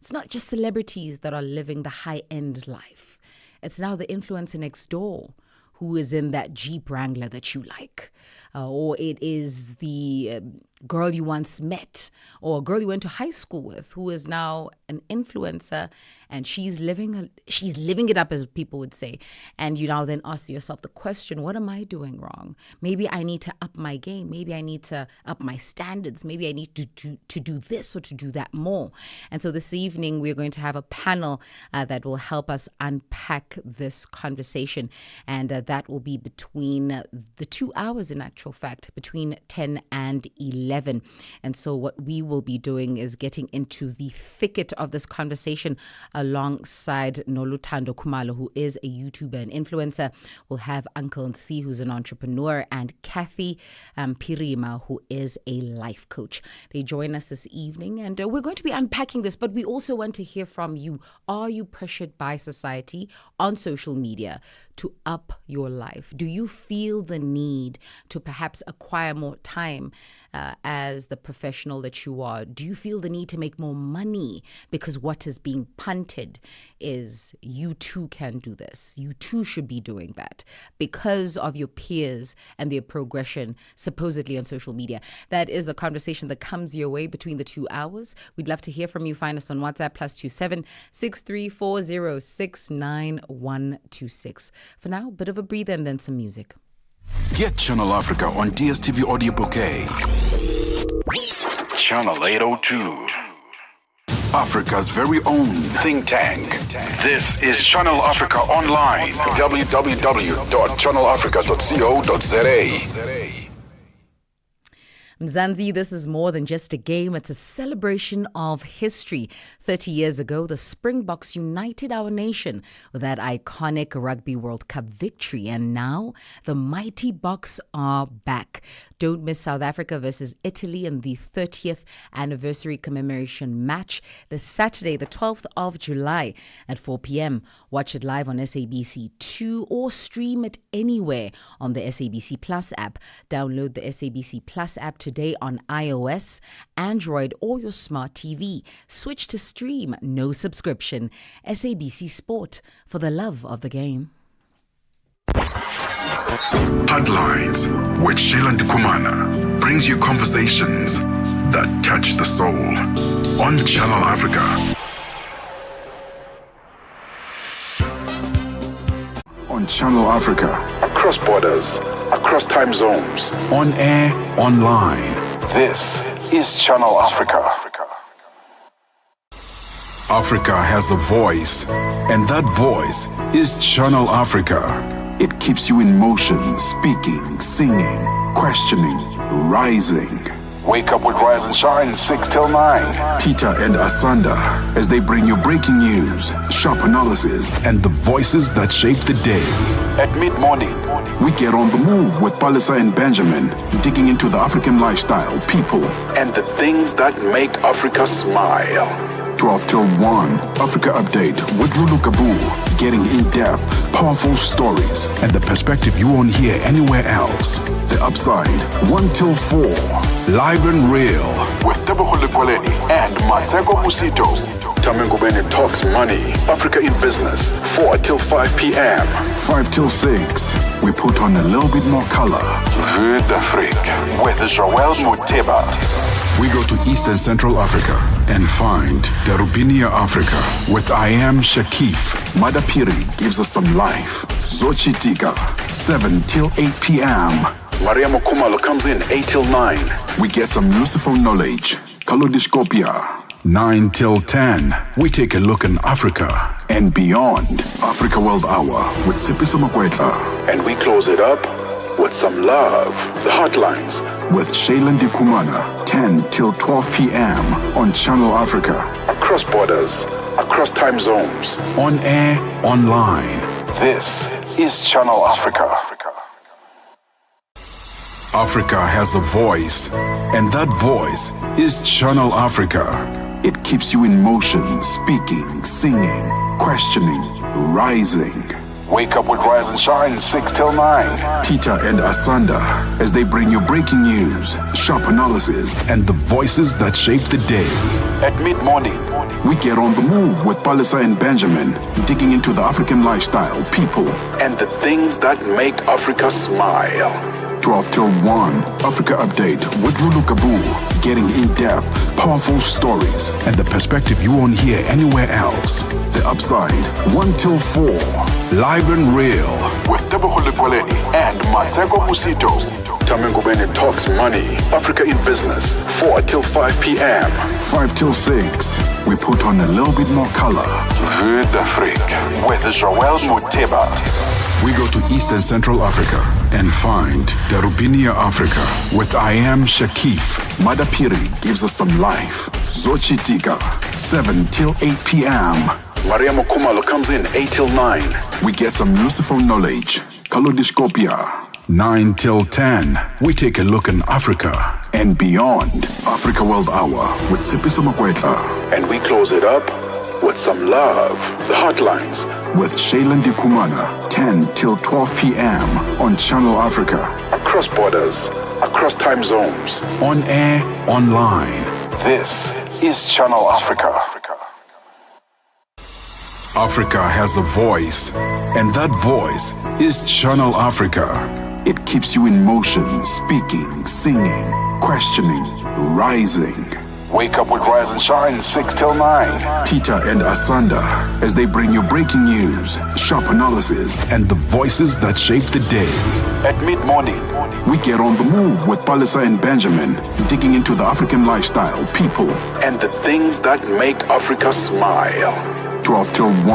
It's not just celebrities that are living the high-end life. It's now the influencer next door who is in that Jeep Wrangler that you like. Or it is the girl you once met or a girl you went to high school with who is now an influencer, and she's living it up, as people would say. And you now then ask yourself the question, what am I doing wrong? Maybe I need to up my game. Maybe I need to up my standards. Maybe I need to do this or to do that more. And so this evening, we're going to have a panel that will help us unpack this conversation. And that will be between the 2 hours, in actual fact, between 10 and 11. And so what we will be doing is getting into the thicket of this conversation alongside Noluthando Khumalo, who is a YouTuber and influencer. We'll have Uncle C, who's an entrepreneur, and Kathy Pirima, who is a life coach. They join us this evening, and we're going to be unpacking this, but we also want to hear from you. Are you pressured by society on social media to up your life? Do you feel the need to perhaps acquire more time as the professional that you are? Do you feel the need to make more money because what is being punted is you too can do this? You too should be doing that because of your peers and their progression supposedly on social media. That is a conversation that comes your way between the 2 hours. We'd love to hear from you. Find us on WhatsApp +27 6340 69126. For now, a bit of a breather and then some music. Get Channel Africa on DSTV Audio Bouquet. Channel 802. Africa's very own think tank. This is Channel Africa Online. www.channelafrica.co.za. Mzansi, this is more than just a game. It's a celebration of history. 30 years ago, the Springboks united our nation with that iconic Rugby World Cup victory. And now, the mighty Boks are back. Don't miss South Africa versus Italy in the 30th anniversary commemoration match this Saturday, the 12th of July at 4 p.m. Watch it live on SABC2 or stream it anywhere on the SABC Plus app. Download the SABC Plus app today on iOS, Android, or your smart TV. Switch to stream, no subscription. SABC Sport, for the love of the game. Heartlines with Sheila Ndikumana brings you conversations that touch the soul on Channel Africa. On Channel Africa, across borders, across time zones, on air, online. This is Channel Africa. Africa has a voice, and that voice is Channel Africa. It keeps you in motion, speaking, singing, questioning, rising. Wake up with Rise and Shine 6 till 9. Peter and Asanda, as they bring you breaking news, sharp analysis, and the voices that shape the day. At mid-morning, we get on the move with Palisa and Benjamin, digging into the African lifestyle, people, and the things that make Africa smile. 12 till 1, Africa Update with Lulu Kabu, getting in-depth, powerful stories, and the perspective you won't hear anywhere else. The Upside, 1 till 4, live and real, with Tebogo Lepoleni and Matseko Musito. Tamengubene talks money, Africa in business, 4 till 5 p.m. 5 till 6, we put on a little bit more color. Vue d'Afrique, with Joël Muteba. We go to East and Central Africa and find Darubinia Africa with I Am Shakif. Madapiri gives us some life. Zochitika, 7 till 8 p.m. Mariamo Kumalo comes in 8 till 9. We get some Lucifer knowledge. Kalodiscopia, 9 till 10. We take a look in Africa and beyond. Africa World Hour with Sipiso Makwetla. And we close it up with some love. The Heartlines with Sheila Ndikumana, 10 till 12 p.m. on Channel Africa. Across borders, across time zones, on air, online. This is Channel Africa. Africa has a voice, and that voice is Channel Africa. It keeps you in motion, speaking, singing, questioning, rising. Wake up with Rise and Shine 6 till 9. Peter and Asanda as they bring you breaking news, sharp analysis, and the voices that shape the day. At mid-morning, we get on the move with Palisa and Benjamin, digging into the African lifestyle, people, and the things that make Africa smile. 12 till 1, Africa Update with Lulu Kabu, getting in-depth, powerful stories, and the perspective you won't hear anywhere else. The Upside, 1 till 4, live and real, with Tebogo Lekwaleni and Matseko Musito. Tamengo Bene talks money, Africa in business, 4 till 5 p.m. 5 till 6, we put on a little bit more color. Vue d'Afrique, with Joël Moteba. We go to East and Central Africa and find Darubinia Africa with I Am Shakif. Madapiri gives us some life. Zochitika, 7 till 8 p.m. Maria Mokumalo comes in 8 till 9. We get some useful knowledge. Kalodiscopia, 9 till 10. We take a look in Africa and beyond. Africa World Hour with Sipiso Makwetla. And we close it up with some love. The Heartlines with Sheila Ndikumana, 10 till 12 p.m. on Channel Africa. Across borders, across time zones, on air, online. This is Channel Africa. Africa has a voice, and that voice is Channel Africa. It keeps you in motion, speaking, singing, questioning, rising. Wake up with Rise and Shine 6 till 9. Peter and Asanda as they bring you breaking news, sharp analysis, and the voices that shape the day. At mid-morning, we get on the move with Palisa and Benjamin, digging into the African lifestyle, people, and the things that make Africa smile. 12 till 1,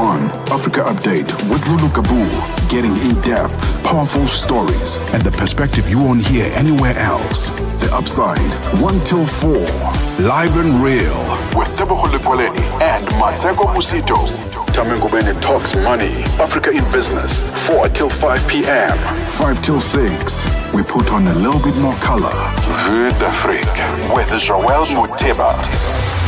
Africa Update with Lulu Kabu, getting in-depth, powerful stories, and the perspective you won't hear anywhere else. The Upside, 1 till 4, live and real, with Tebogo Lekwaleni and Matseko Musito. Tamengo Bene talks money, Africa in business, 4 till 5 p.m. 5 till 6, we put on a little bit more color. Vue d'Afrique with Joël Moteba.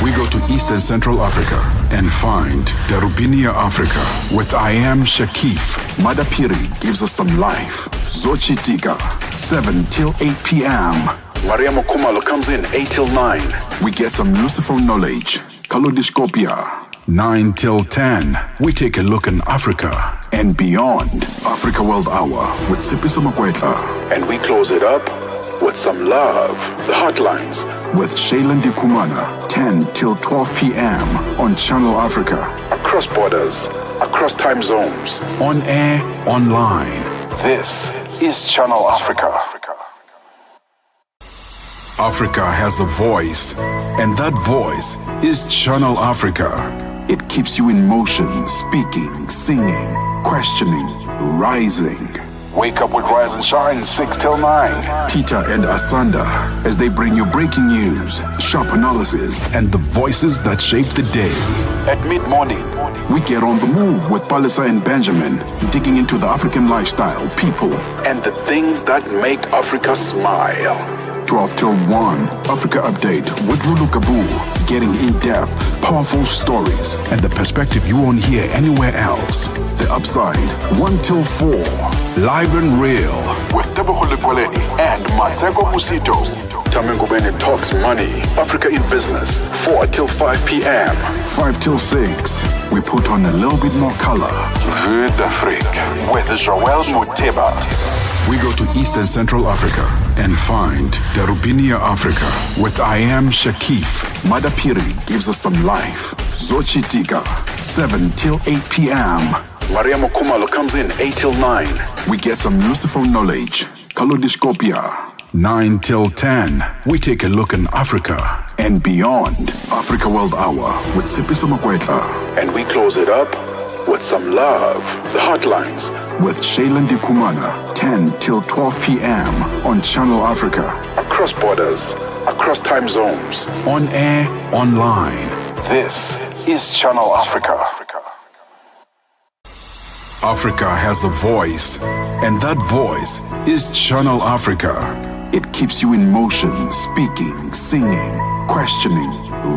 We go to East and Central Africa and find Darubinia Africa with I Am Shakif. Madapiri gives us some life. Zochitika, 7 till 8 p.m. Maria Mokumalo comes in 8 till 9. We get some useful knowledge. Kalodiscopia, 9 till 10. We take a look in Africa and beyond. Africa World Hour with Sipiso Makwetla. And we close it up with some love. The Heartlines with Sheila Ndikumana, 10 till 12 p.m. on Channel Africa. Across borders, across time zones, on air, online. This is Channel Africa. Africa has a voice, and that voice is Channel Africa. It keeps you in motion, speaking, singing, questioning, rising. Wake up with Rise and Shine 6 till 9. Peter and Asanda as they bring you breaking news, sharp analysis, and the voices that shape the day. At mid-morning, we get on the move with Palisa and Benjamin, digging into the African lifestyle, people, and the things that make Africa smile. 12 till 1, Africa Update with Lulu Kabu, getting in-depth, powerful stories, and the perspective you won't hear anywhere else. The Upside, 1 till 4, live and real, with Tebogo Lekwaleni and Matseko Musito. Tamengo Bene talks money, Africa in business, 4 till 5 p.m. 5 till 6, we put on a little bit more color. Vue d'Afrique with Joël Moteba. We go to East and Central Africa and find Darubinia Africa with I Am Shakif. Madapiri gives us some life. Zochitika, 7 till 8 p.m. Maria Mokumalo comes in 8 till 9. We get some useful knowledge. Kalodiscopia, 9 till 10. We take a look in Africa and beyond. Africa World Hour with Sipiso Makwetla. And we close it up with some love. The Heartlines with Sheila Ndikumana, 10 till 12 p.m. on Channel Africa. Across borders, across time zones, on air, online. This is Channel Africa. Africa has a voice, and that voice is Channel Africa. It keeps you in motion, speaking, singing, questioning,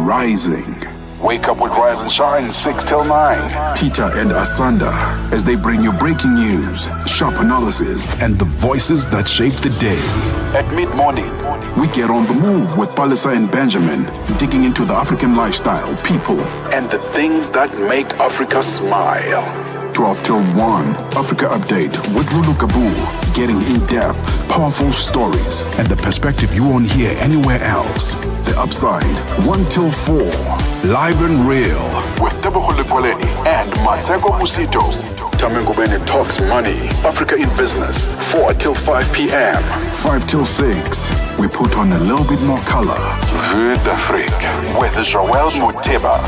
rising. Wake up with Rise and Shine 6 till 9. Peter and Asanda as they bring you breaking news, sharp analysis, and the voices that shape the day. At mid-morning, we get on the move with Palisa and Benjamin, digging into the African lifestyle, people, and the things that make Africa smile. 12 till 1, Africa Update with Lulu Kabu, getting in-depth, powerful stories, and the perspective you won't hear anywhere else. The Upside, 1 till 4, live and real, with Tebogo Lekwaleni and Matseko Musito. Tamengo Bene talks money, Africa in business, 4 till 5 p.m. 5 till 6, we put on a little bit more color. Vue d'Afrique, with Joël Moteba.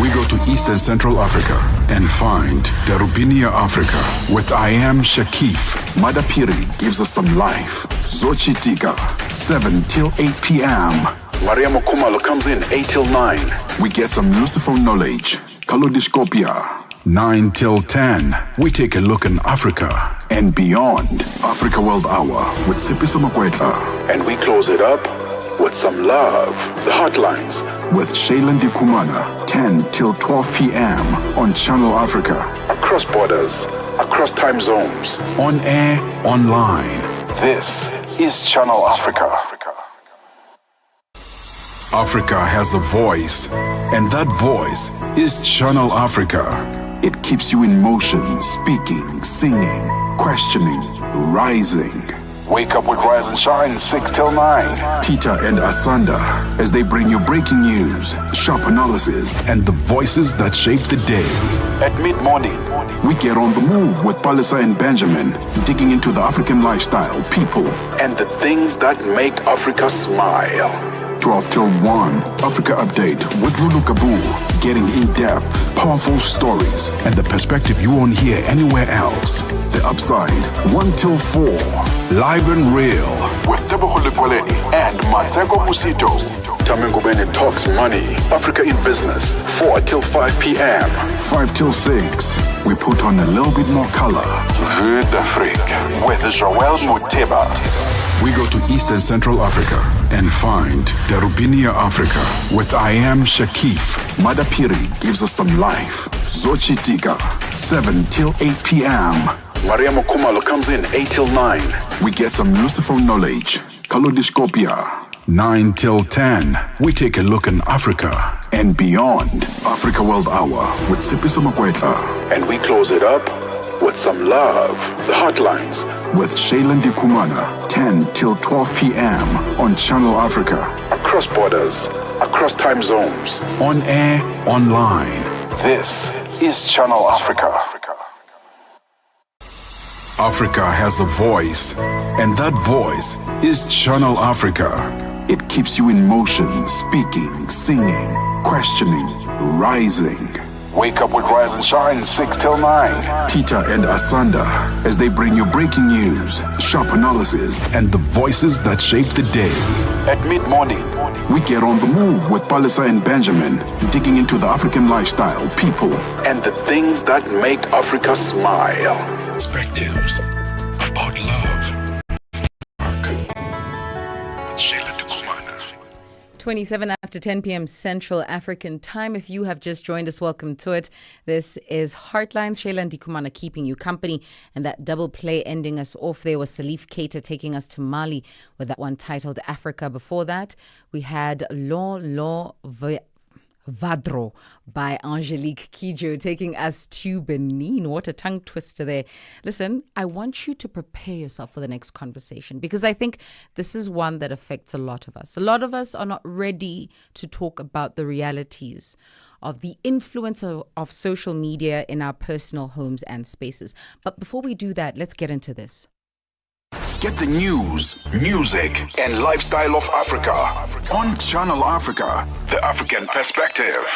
We go to East and Central Africa and find Darubinia Africa with I Am Shakif. Madapiri gives us some life. Zochitika, 7 till 8 p.m. Maria Mokumalo comes in 8 till 9. We get some useful knowledge. Kalodiscopia, 9 till 10. We take a look in Africa and beyond. Africa World Hour with Sipiso Makwetla. And we close it up with some love. The Heartlines with Sheila Ndikumana, 10 till 12 p.m. on Channel Africa. Across borders, across time zones, on air, online. This is Channel Africa. Africa has a voice, and that voice is Channel Africa. It keeps you in motion, speaking, singing, questioning, rising. Wake up with Rise and Shine 6 till 9. Peter and Asanda as they bring you breaking news, sharp analysis, and the voices that shape the day. At mid-morning, we get on the move with Palisa and Benjamin, digging into the African lifestyle, people, and the things that make Africa smile. 12 till 1, Africa Update with Lulu Kabu, getting in-depth, powerful stories, and the perspective you won't hear anywhere else. The Upside, 1 till 4, live and real, with Tebogo Lekwaleni and Matseko Musito. Tamengo Bene talks money, Africa in business, 4 till 5 p.m. 5 till 6, we put on a little bit more color. Vue d'Afrique with Joël Moteba. We go to East and Central Africa and find Darubinia Africa with I Am Shakif. Madapiri gives us some life. Zochitika, 7 till 8 p.m. Maria Mokumalo comes in 8 till 9. We get some useful knowledge. Kalodiscopia, 9 till 10. We take a look in Africa and beyond. Africa World Hour with Sipiso Makwetla. And we close it up with some love. The Heartlines with Sheila Ndikumana, 10 till 12 p.m. on Channel Africa. Across borders, across time zones, on air, online. This is Channel Africa. Africa has a voice, and that voice is Channel Africa. It keeps you in motion, speaking, singing, questioning, rising. Wake up with Rise and Shine 6 till 9. Peter and Asanda as they bring you breaking news, sharp analysis, and the voices that shape the day. At mid-morning, we get on the move with Palisa and Benjamin, digging into the African lifestyle, people, and the things that make Africa smile. Perspectives about love. With Sheila Ndikumana. 27 after 10 p.m. Central African time. If you have just joined us, welcome to it. This is Heartlines. Sheila Ndikumana keeping you company. And that double play ending us off there was Salif Keita taking us to Mali with that one titled Africa. Before that, we had Lo Vadro by Angelique Kidjo taking us to Benin. What a tongue twister there. Listen, I want you to prepare yourself for the next conversation because I think this is one that affects a lot of us. A lot of us are not ready to talk about the realities of the influence of social media in our personal homes and spaces. But before we do that, let's get into this. Get the news, music, and lifestyle of Africa on Channel Africa, the African perspective.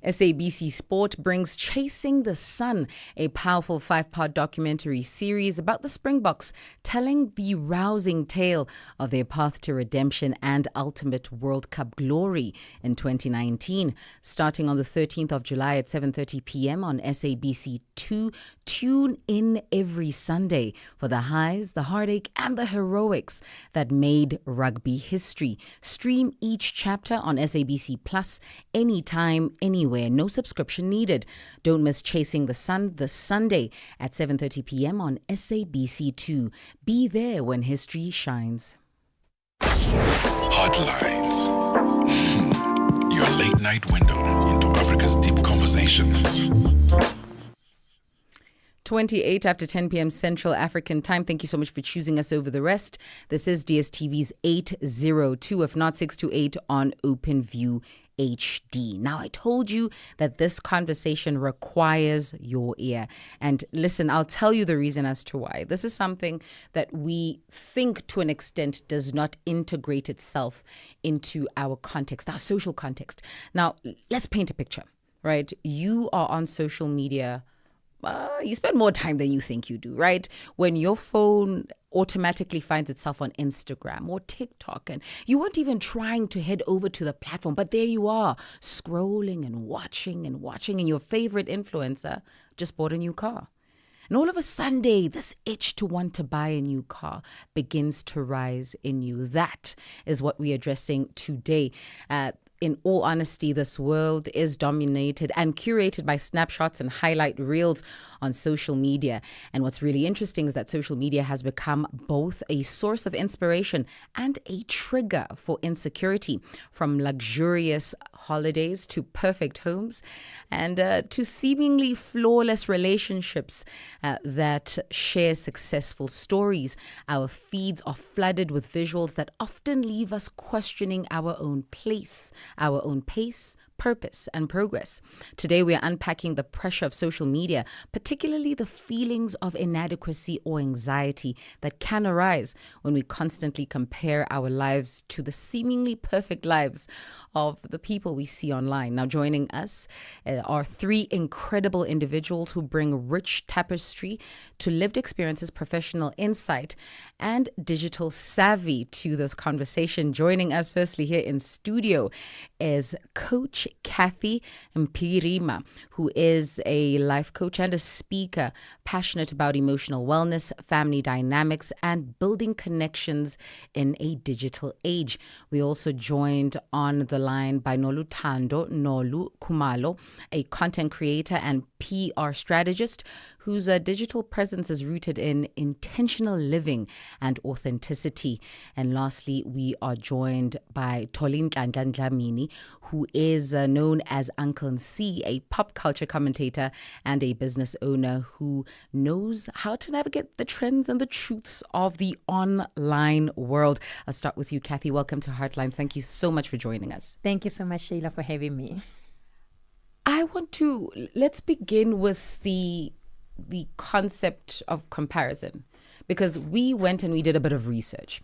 SABC Sport brings Chasing the Sun, a powerful 5-part documentary series about the Springboks, telling the rousing tale of their path to redemption and ultimate World Cup glory in 2019. Starting on the 13th of July at 7:30 p.m. on SABC2, tune in every Sunday for the highs, the heartache, and the heroics that made rugby history. Stream each chapter on SABC Plus anytime, anywhere. No subscription needed. Don't miss Chasing the Sun this Sunday at 7:30 p.m. on SABC2. Be there when history shines. Heartlines. Your late night window into Africa's deep conversations. 28 after 10 p.m. Central African time. Thank you so much for choosing us over the rest. This is DSTV's 802, if not 628 on OpenView HD. Now, I told you that this conversation requires your ear. And listen, I'll tell you the reason as to why. This is something that we think to an extent does not integrate itself into our context, our social context. Now, let's paint a picture, right? You are on social media. You spend more time than you think you do, right? When your phone automatically finds itself on Instagram or TikTok and you weren't even trying to head over to the platform, but there you are, scrolling and watching and your favorite influencer just bought a new car. And all of a Sunday, this itch to want to buy a new car begins to rise in you. That is what we're addressing today. In all honesty, this world is dominated and curated by snapshots and highlight reels on social media. And what's really interesting is that social media has become both a source of inspiration and a trigger for insecurity, from luxurious holidays to perfect homes and to seemingly flawless relationships that share successful stories. Our feeds are flooded with visuals that often leave us questioning our own place, our own pace, purpose, and progress. Today, we are unpacking the pressure of social media, particularly the feelings of inadequacy or anxiety that can arise when we constantly compare our lives to the seemingly perfect lives of the people we see online. Now, joining us are three incredible individuals who bring rich tapestry to lived experiences, professional insight, and digital savvy to this conversation. Joining us firstly here in studio is Coach Kathy Mpirima, who is a life coach and a speaker, passionate about emotional wellness, family dynamics, and building connections in a digital age. We also joined on the line by Nolu Kumalo, a content creator and PR strategist whose digital presence is rooted in intentional living and authenticity. And lastly, we are joined by Tolin Dlamini, who is known as Uncle C, a pop culture commentator and a business owner who knows how to navigate the trends and the truths of the online world. I'll start with you, Kathy. Welcome to Heartlines. Thank you so much for joining us. Thank you so much, Sheila, for having me. Let's begin with the concept of comparison, because we went and we did a bit of research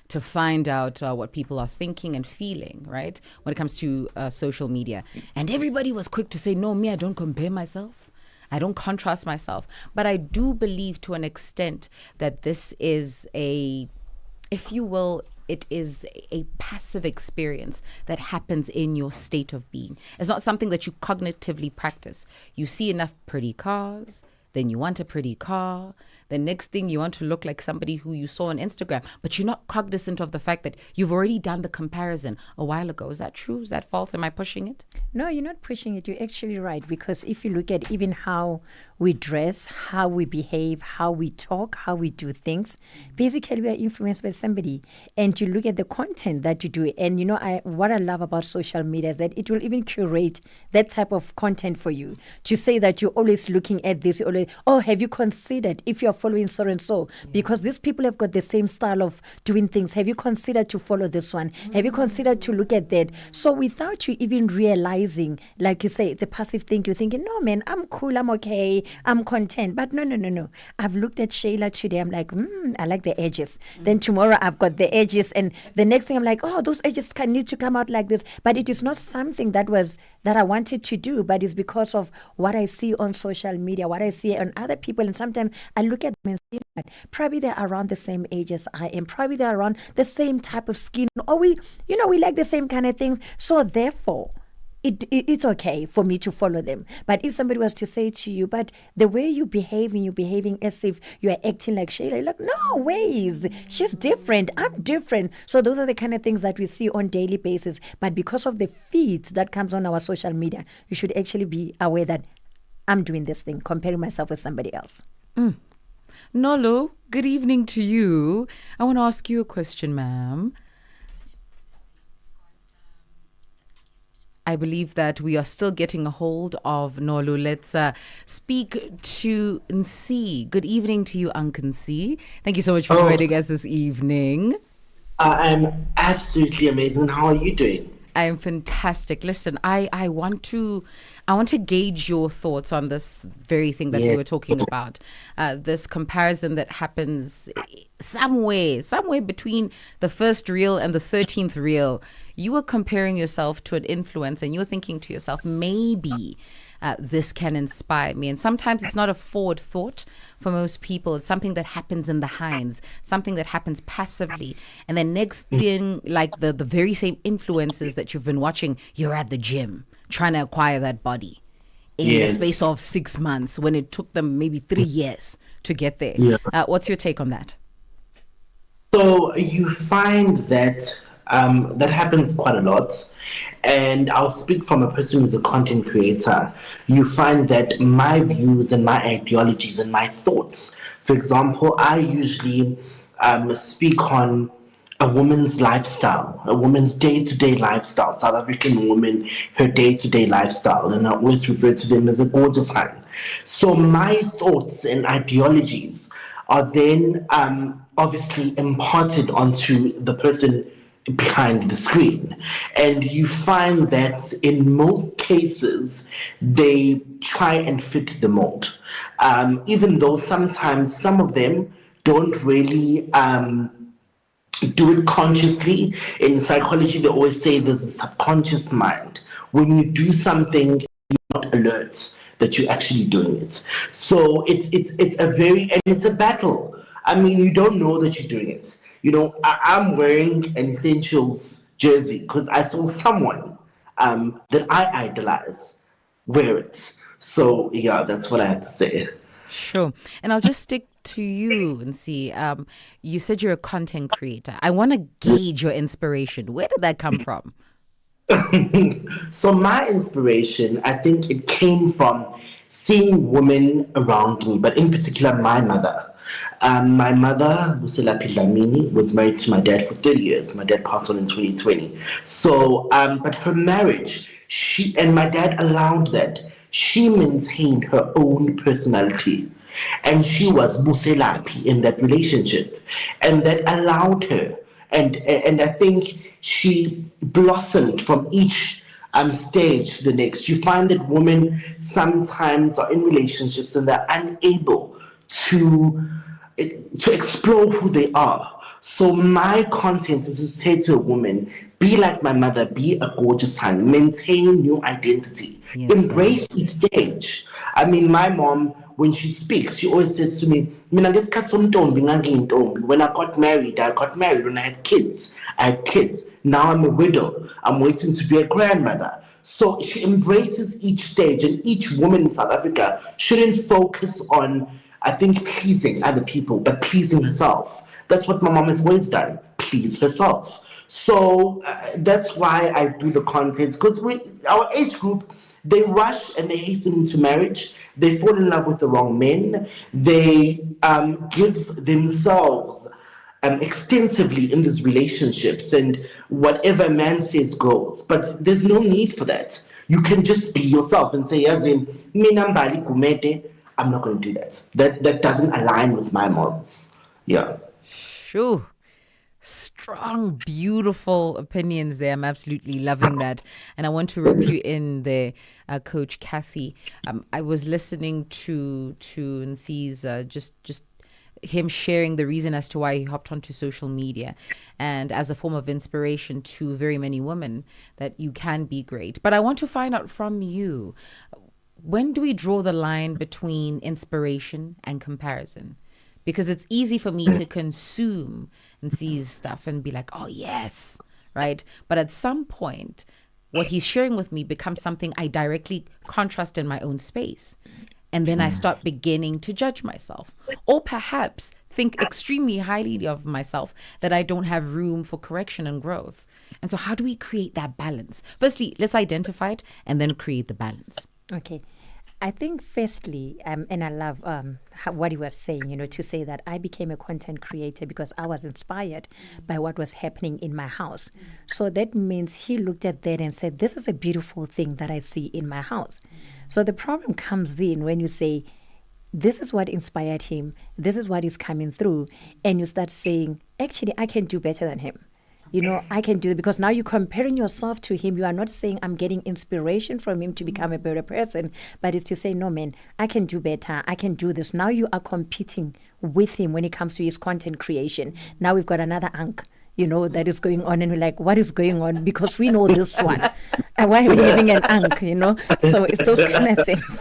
to find out what people are thinking and feeling, right, when it comes to social media. And everybody was quick to say, no, me, I don't compare myself. I don't contrast myself. But I do believe to an extent that this is if you will, it is a passive experience that happens in your state of being. It's not something that you cognitively practice. You see enough pretty cars, then you want a pretty car. The next thing, you want to look like somebody who you saw on Instagram, but you're not cognizant of the fact that you've already done the comparison a while ago. Is that true? Is that false? Am I pushing it? No, you're not pushing it. You're actually right. Because if you look at even how we dress, how we behave, how we talk, how we do things, basically we are influenced by somebody. And you look at the content that you do. And what I love about social media is that it will even curate that type of content for you. To say that you're always looking at this, have you considered if you're following so and so because these people have got the same style of doing things. Have you considered to follow this one? Have you considered to look at that? So without you even realizing, like you say, it's a passive thing. You're thinking, no, man, I'm cool, I'm okay, I'm content. But no. I've looked at Sheila today. I'm like, I like the edges. Then tomorrow I've got the edges. And the next thing I'm like, oh, those edges need to come out like this. But it is not something that I wanted to do, but it's because of what I see on social media, what I see on other people. And sometimes I look at them and see that probably they're around the same age as I am. Probably they're around the same type of skin. Or we like the same kind of things. So therefore, it's okay for me to follow them. But if somebody was to say to you, but the way you're behaving as if you're acting like Sheila, you're like, no ways. She's different. I'm different. So those are the kind of things that we see on daily basis. But because of the feeds that comes on our social media, you should actually be aware that I'm doing this thing, comparing myself with somebody else. Nolo, good evening to you. I want to ask you a question, ma'am. I believe that we are still getting a hold of Nolu. Let's speak to Nsi. Good evening to you, Uncle Nsi. Thank you so much for joining us this evening. I'm absolutely amazing. How are you doing? I am fantastic. Listen, I want to gauge your thoughts on this very thing that we were talking about. This comparison that happens somewhere between the first reel and the 13th reel. You were comparing yourself to an influencer and you were thinking to yourself, maybe this can inspire me. And sometimes it's not a forward thought for most people. It's something that happens in the hinds, something that happens passively. And then next thing, like the very same influencers that you've been watching, you're at the gym trying to acquire that body in the space of 6 months when it took them maybe 3 years to get there. What's your take on that? So you find that that happens quite a lot. And I'll speak from a person who's a content creator. You find that my views and my ideologies and my thoughts, for example, I usually speak on a woman's lifestyle, a woman's day-to-day lifestyle, South African woman, her day-to-day lifestyle, and I always refer to them as a gorgeous one. So my thoughts and ideologies are then obviously imparted onto the person behind the screen. And you find that in most cases, they try and fit the mold. Even though sometimes some of them don't really do it consciously. In psychology, they always say there's a subconscious mind. When you do something, you're not alert that you're actually doing it. So it's a battle. I mean, you don't know that you're doing it. You know, I'm wearing an Essentials jersey because I saw someone that I idolize wear it. So, yeah, that's what I have to say. Sure. And I'll just stick to you and see. You said you're a content creator. I want to gauge your inspiration. Where did that come from? So my inspiration, I think it came from seeing women around me, but in particular my mother. My mother, Sheila Ndikumana, was married to my dad for 30 years. My dad passed on in 2020. So, but her marriage, my dad allowed that. She maintained her own personality. And she was Muselapi in that relationship. And that allowed her. And I think she blossomed from each stage to the next. You find that women sometimes are in relationships and they're unable to explore who they are. So my content is to say to a woman, be like my mother, be a gorgeous son, maintain your identity, embrace each stage. I mean, my mom, when she speaks, she always says to me, when I got married, when I had kids, Now I'm a widow. I'm waiting to be a grandmother. So she embraces each stage, and each woman in South Africa shouldn't focus on, I think, pleasing other people, but pleasing herself. That's what my mom has always done, please herself. So that's why I do the content, because our age group, they rush and they hasten into marriage. They fall in love with the wrong men. They give themselves extensively in these relationships, and whatever a man says goes. But there's no need for that. You can just be yourself and say, as in, mina mbali kumete, I'm not going to do that. That doesn't align with my morals. Yeah. Shoo. Strong, beautiful opinions there. I'm absolutely loving that. And I want to rope you in there, Coach Kathy. I was listening to Nc's just him sharing the reason as to why he hopped onto social media, and as a form of inspiration to very many women that you can be great. But I want to find out from you, when do we draw the line between inspiration and comparison? Because it's easy for me to consume and see stuff and be like, oh, yes, right? But at some point, what he's sharing with me becomes something I directly contrast in my own space. And then I start beginning to judge myself, or perhaps think extremely highly of myself that I don't have room for correction and growth. And so how do we create that balance? Firstly, let's identify it and then create the balance. Okay. I think firstly, and I love what he was saying, to say that I became a content creator because I was inspired by what was happening in my house. So that means he looked at that and said, this is a beautiful thing that I see in my house. So the problem comes in when you say, this is what inspired him, this is what is coming through, and you start saying, actually, I can do better than him. I can do it, because now you're comparing yourself to him. You are not saying I'm getting inspiration from him to become a better person, but it's to say, no, man, I can do better. I can do this. Now you are competing with him when it comes to his content creation. Now we've got another Ankh, that is going on, and we're like, what is going on? Because we know this one. And why are we having an Ankh, So it's those kind of things.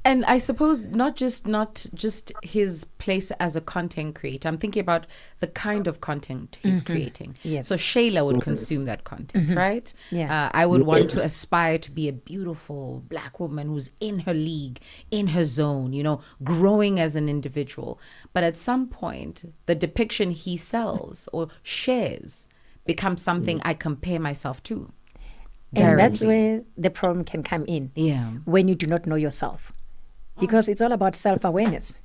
I suppose not just his place as a content creator. I'm thinking about the kind of content he's creating. Yes. So Sheila would consume that content, right? Yeah. I would want to aspire to be a beautiful Black woman who's in her league, in her zone, growing as an individual. But at some point, the depiction he sells or shares becomes something I compare myself to. And that's where the problem can come in. Yeah. When you do not know yourself. Because it's all about self-awareness.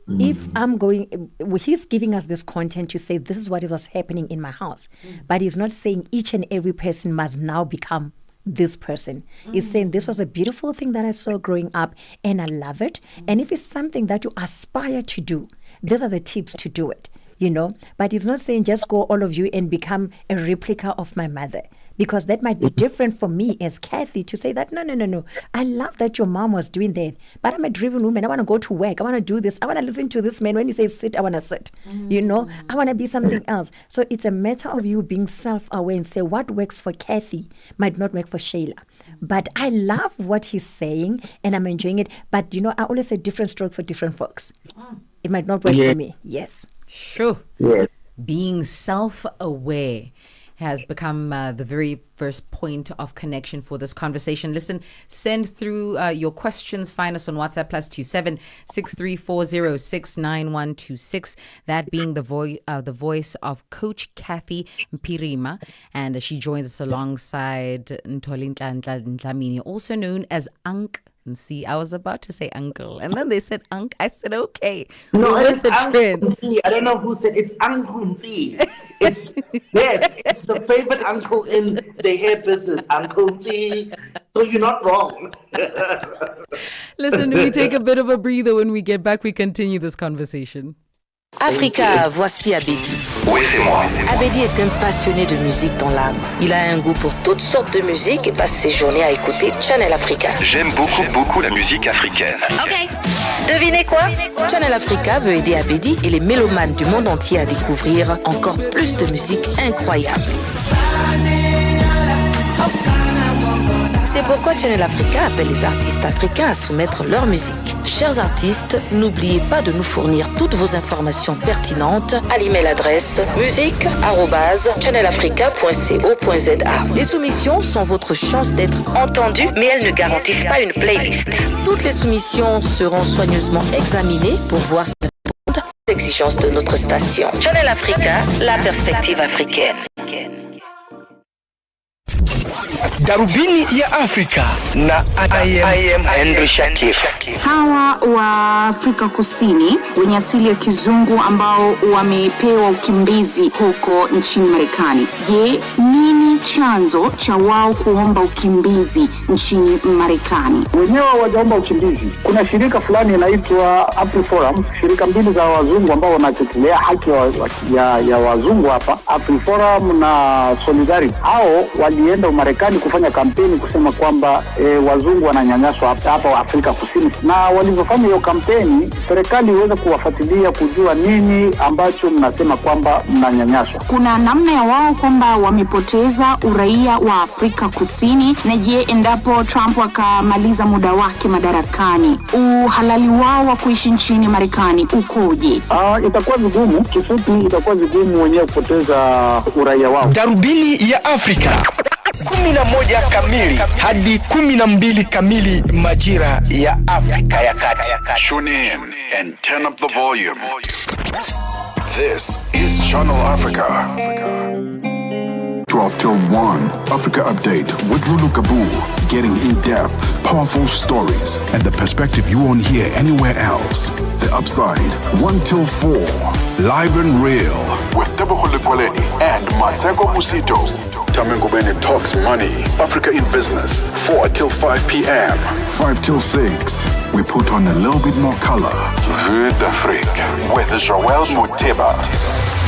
If he's giving us this content to say, this is what was happening in my house. But he's not saying each and every person must now become this person. He's saying, this was a beautiful thing that I saw growing up and I love it. And if it's something that you aspire to do, these are the tips to do it. But he's not saying just go all of you and become a replica of my mother, because that might be different for me as Kathy to say that, no. I love that your mom was doing that, but I'm a driven woman. I want to go to work. I want to do this. I want to listen to this man. When he says sit, I want to sit. I want to be something else. So it's a matter of you being self-aware and say what works for Kathy might not work for Sheila. But I love what he's saying and I'm enjoying it. But, I always say different stroke for different folks. It might not work for me. Yes. Sure. Yeah. Being self-aware has become the very first point of connection for this conversation. Listen, send through your questions. Find us on WhatsApp +27 6340 69126. That being the voice of Coach Kathy Mpirima, and she joins us alongside Ntolintla Ntlamini, also known as Ankh. And see, I was about to say uncle, and then they said Ankh. I said okay. No, it's it's the trend. I don't know who said it's Uncle. It's it's the favorite uncle in the hair business, Uncle. So you're not wrong. Listen, we take a bit of a breather. When we get back, we continue this conversation. Africa, voici Abedi. Oui, c'est moi. Abedi est un passionné de musique dans l'âme. Il a un goût pour toutes sortes de musique et passe ses journées à écouter Channel Africa. J'aime beaucoup la musique africaine. Ok. Devinez quoi? Channel Africa veut aider Abedi et les mélomanes du monde entier à découvrir encore plus de musique incroyable. C'est pourquoi Channel Africa appelle les artistes africains à soumettre leur musique. Chers artistes, n'oubliez pas de nous fournir toutes vos informations pertinentes à l'email adresse musique@channelafrica.co.za. Les soumissions sont votre chance d'être entendues, mais elles ne garantissent pas une playlist. Toutes les soumissions seront soigneusement examinées pour voir si elles répondent aux exigences de notre station. Channel Africa, la perspective africaine. Darubini ya Afrika na I am Henry Shakif. Hawa wa Afrika Kusini wenye asili ya kizungu ambao wamepewa ukimbizi huko nchini Marekani. Je, nini chanzo cha wao kuomba ukimbizi nchini Marekani? Wenyewe wajaomba ukimbizi. Kuna shirika fulani inaitwa AfriForum, shirika mbili za wazungu ambao wanatetea haki ya wazungu hapa, AfriForum na Solidarity. Hao walienda Marekani kufanya kampeni kusema kwamba wazungu wananyanyaswa hapa Afrika Kusini, na walivyofanya hiyo kampeni serikali iweze kuwafuatilia kujua nini ambacho mnasema kwamba mnanyanyaswa. Kuna namna ya wao kwamba wamepoteza uraia wa Afrika Kusini, na je, endapo Trump akamaliza muda wake madarakani, uhalali wao wa kuishi nchini Marekani ukoje? Itakuwa vigumu, kifupi itakuwa vigumu wenyewe kupoteza uraia wao. Darubini ya Afrika 11 kamili hadi 12 kamili majira ya Afrika ya Kati. Tune in and turn up the volume. This is Channel Africa. 12 till 1, Africa Update with Lulu Kabu. Getting in-depth, powerful stories, and the perspective you won't hear anywhere else. The Upside, 1 till 4, live and real. With Tebogo Lekwaleni and Mateko Musito. Tamengubene talks money, Africa in business, 4 till 5 p.m. 5 till 6, we put on a little bit more color. Vue d'Afrique with Joël Mouteba.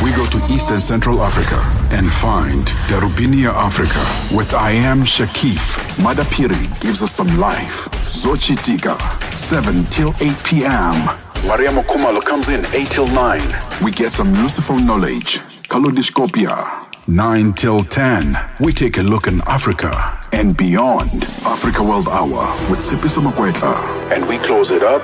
We go to East and Central Africa and find Darubini Africa with I am Shakif. Madapiri gives us some life. Zochitika, 7 till 8 p.m. Mariamo Kumalo comes in 8 till 9. We get some Lucifer knowledge. Kalodiscopia. 9 till 10, we take a look in Africa and beyond. Africa World Hour with Sipiso Makwetla. And we close it up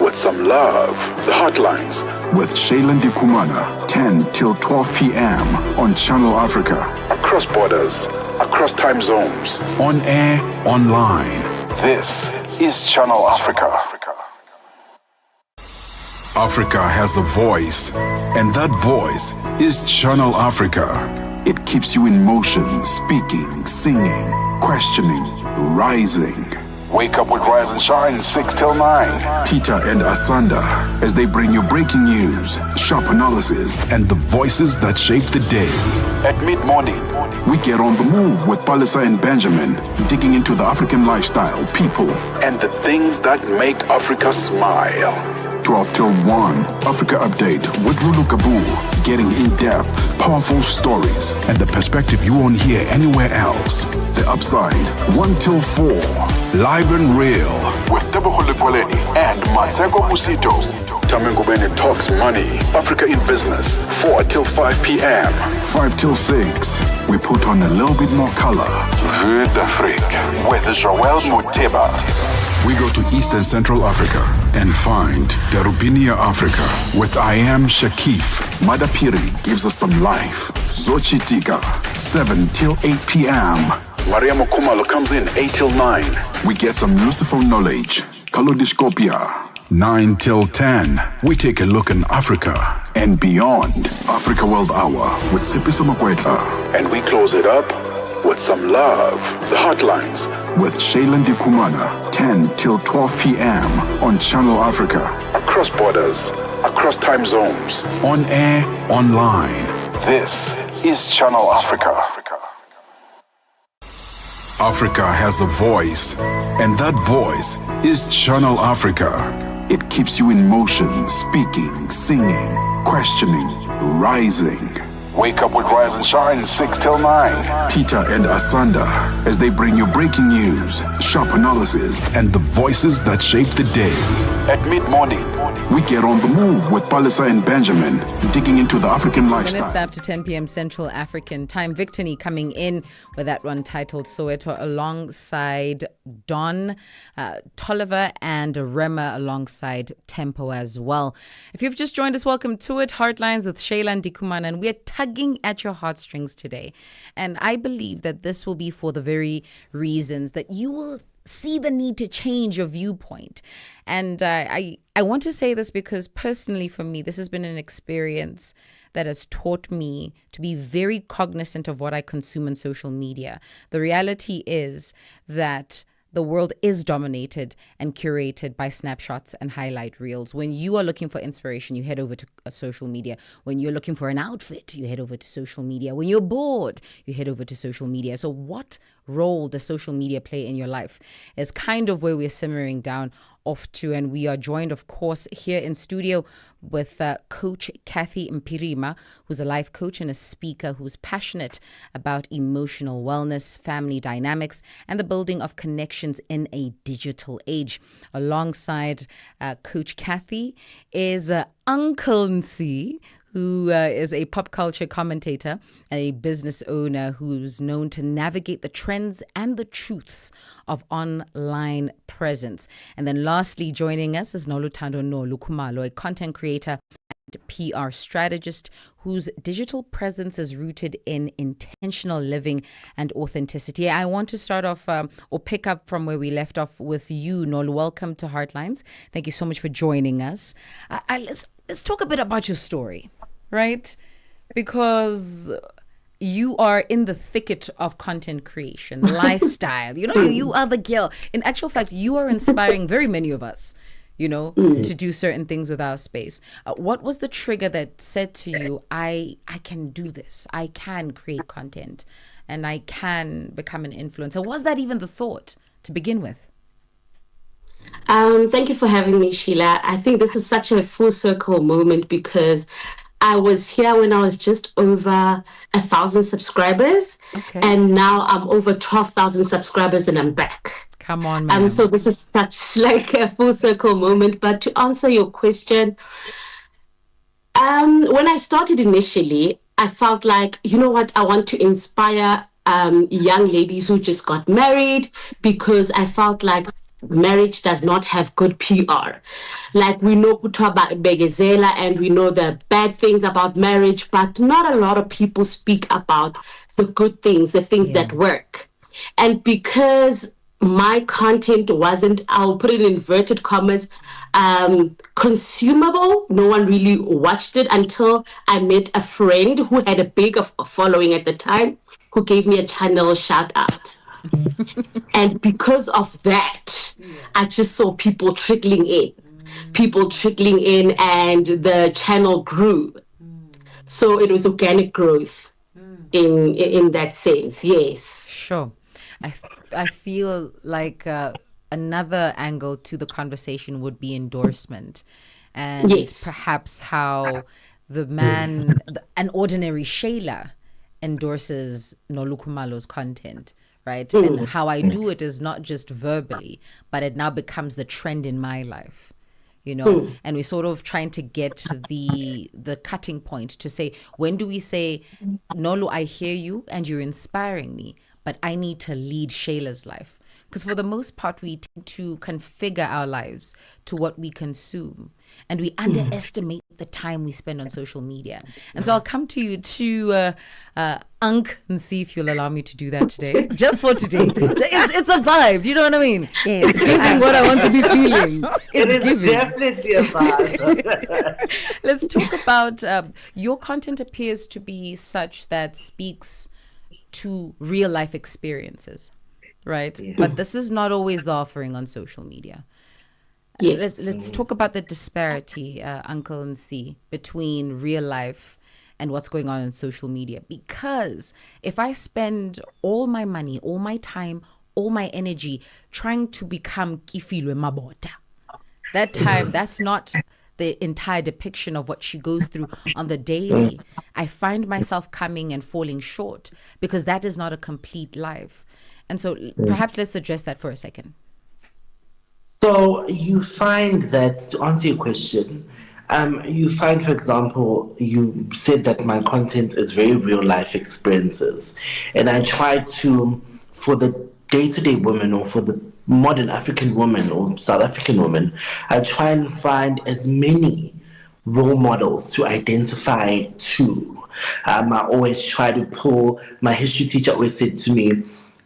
with some love. The Heartlines with Sheila Ndikumana, 10 till 12 p.m. on Channel Africa. Across borders, across time zones, on air, online. This is Channel Africa. Africa has a voice, and that voice is Channel Africa. It keeps you in motion, speaking, singing, questioning, rising. Wake up with Rise and Shine 6 till 9. Peter and Asanda as they bring you breaking news, sharp analysis, and the voices that shape the day. At mid-morning, we get on the move with Palisa and Benjamin, digging into the African lifestyle, people, and the things that make Africa smile. 12 till 1, Africa Update with Lulu Kabu. Getting in-depth, powerful stories, and the perspective you won't hear anywhere else. The Upside, 1 till 4, live and real. With Tebogo Lekwaleni and Mateko Musito. Tamengubene talks money, Africa in business, 4 till 5 p.m. 5 till 6, we put on a little bit more color. Vue d'Afrique with Joël Mouteba. We go to East and Central Africa and find Darubini Africa with I am Shakif. Madapiri gives us some life. Zochitika, 7 till 8 p.m. Mariamo Kumalo comes in 8 till 9. We get some Lucifer knowledge. Kalodiscopia. 9 till 10, we take a look in Africa and beyond. Africa World Hour with Sipiso Makwetla. And we close it up with some love. The Heartlines with Sheila Ndikumana, 10 till 12 p.m. on Channel Africa. Across borders, across time zones, on air, online. This is Channel Africa. Africa has a voice, and that voice is Channel Africa. It keeps you in motion, speaking, singing, questioning, rising. Wake up with Rise and Shine 6 till 9. Peter and Asanda as they bring you breaking news, sharp analysis, and the voices that shape the day. At mid-morning, we get on the move with Palisa and Benjamin, digging into the African lifestyle. Minutes after 10 p.m. Central African time. Victory coming in with that one titled Soweto alongside Don, Tolliver, and Rema alongside Tempo as well. If you've just joined us, welcome to it. Heartlines with Sheila Ndikumana, and we're tugging at your heartstrings today. And I believe that this will be for the very reasons that you will see the need to change your viewpoint. And I want to say this because personally for me, this has been an experience that has taught me to be very cognizant of what I consume on social media. The reality is that the world is dominated and curated by snapshots and highlight reels. When you are looking for inspiration, you head over to social media. When you're looking for an outfit, you head over to social media. When you're bored, you head over to social media. So what role does social media play in your life is kind of where we're simmering down off to. And we are joined, of course, here in studio with Coach Kathy Mpirima, who's a life coach and a speaker who's passionate about emotional wellness, family dynamics, and the building of connections in a digital age. Alongside Coach Kathy is Uncle Nsi, who is a pop culture commentator and a business owner who's known to navigate the trends and the truths of online presence. And then lastly, joining us is Noluthando Ndikumana, a content creator and PR strategist whose digital presence is rooted in intentional living and authenticity. I want to start off or pick up from where we left off with you, Nolu. Welcome to Heartlines. Thank you so much for joining us. Let's talk a bit about your story, right? Because you are in the thicket of content creation, lifestyle. You are the girl. In actual fact, you are inspiring very many of us, to do certain things with our space. What was the trigger that said to you, I can do this, I can create content, and I can become an influencer? Was that even the thought to begin with? Thank you for having me, Sheila. I think this is such a full circle moment because I was here when I was just over 1,000 subscribers, and now I'm over 12,000 subscribers and I'm back. Come on, man. So this is such like a full circle moment. But to answer your question, when I started initially, I felt like, you know what, I want to inspire young ladies who just got married, because I felt like marriage does not have good PR. Like, we know about begezela and we know the bad things about marriage, but not a lot of people speak about the good things, the things that work. And because my content wasn't, I'll put it in inverted commas, consumable, no one really watched it until I met a friend who had a big following at the time, who gave me a channel shout out. And because of that, I just saw people trickling in, and the channel grew. So it was organic growth in that sense. Yes. Sure. I feel like another angle to the conversation would be endorsement, and perhaps how the man, an ordinary Sheila, endorses Nolukumalo's content. Right? And how I do it is not just verbally, but it now becomes the trend in my life, and we're sort of trying to get the cutting point to say, when do we say, Nolu, I hear you and you're inspiring me, but I need to lead Sheila's life? Because for the most part, we tend to configure our lives to what we consume, and we underestimate the time we spend on social media. And so I'll come to you to Unk and see if you'll allow me to do that today. Just for today. It's a vibe. Do you know what I mean? Yes. It's giving what I want to be feeling. It's giving. Definitely a vibe. Let's talk about your content appears to be such that speaks to real life experiences, right? Yes. But this is not always the offering on social media. Yes. Let's talk about the disparity, Uncle Nsi, between real life and what's going on social media. Because if I spend all my money, all my time, all my energy trying to become Kifilwe Mabota, that time, that's not the entire depiction of what she goes through on the daily. I find myself coming and falling short because that is not a complete life. And so perhaps let's address that for a second. So you find that, to answer your question, you find, for example, you said that my content is very real life experiences. And I try to, for the day-to-day woman, or for the modern African woman or South African woman, I try and find as many role models to identify to. I always try to pull, my history teacher always said to me,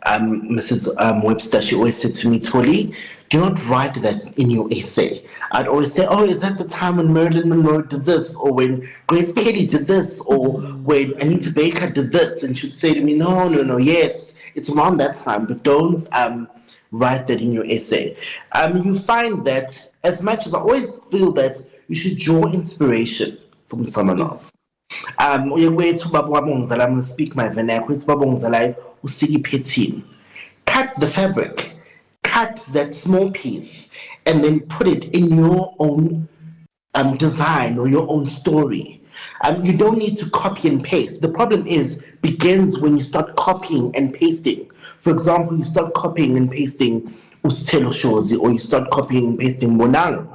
Mrs. Webster, she always said to me, Toli, do not write that in your essay. I'd always say, oh, is that the time when Marilyn Monroe did this, or when Grace Kelly did this, or when Anita Baker did this? And she'd say to me, no, yes, it's around that time, but don't write that in your essay. You find that, as much as I always feel that you should draw inspiration from someone else. I'm going to speak my vernacular. Cut the fabric, cut that small piece, and then put it in your own design or your own story. You don't need to copy and paste. The problem begins when you start copying and pasting. For example, you start copying and pasting Usitelo Shozi, or you start copying and pasting Monang.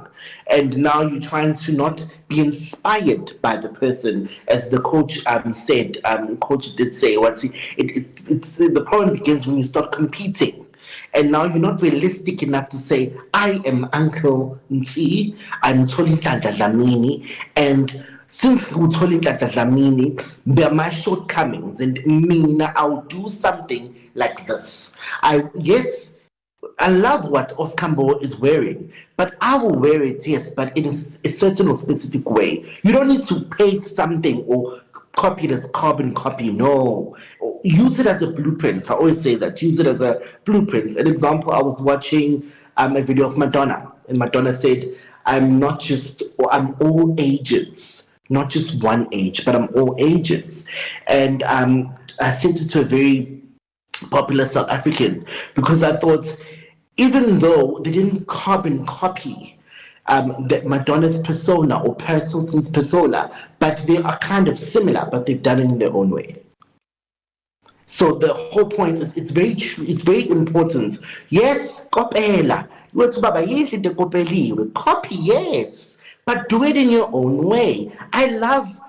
And now you're trying to not be inspired by the person, as the coach said. Coach did say, the problem begins when you start competing, and now you're not realistic enough to say, I am Uncle Nsi, I'm Tolintlantla Dlamini, and since Tolintlantla Dlamini, there are my shortcomings, and I'll do something like this. I love what Oskambo is wearing, but I will wear it, yes, but in a certain or specific way. You don't need to paste something or copy it as carbon copy. No. Use it as a blueprint. I always say that. Use it as a blueprint. An example, I was watching a video of Madonna, and Madonna said, I'm all ages. Not just one age, but I'm all ages. And I sent it to a very popular South African, because I thought, even though they didn't carbon copy that Madonna's persona or Paris Hilton's persona, but they are kind of similar, but they've done it in their own way. So the whole point is, it's very true, it's very important. Yes, kopela. Copy, yes, but do it in your own way. I love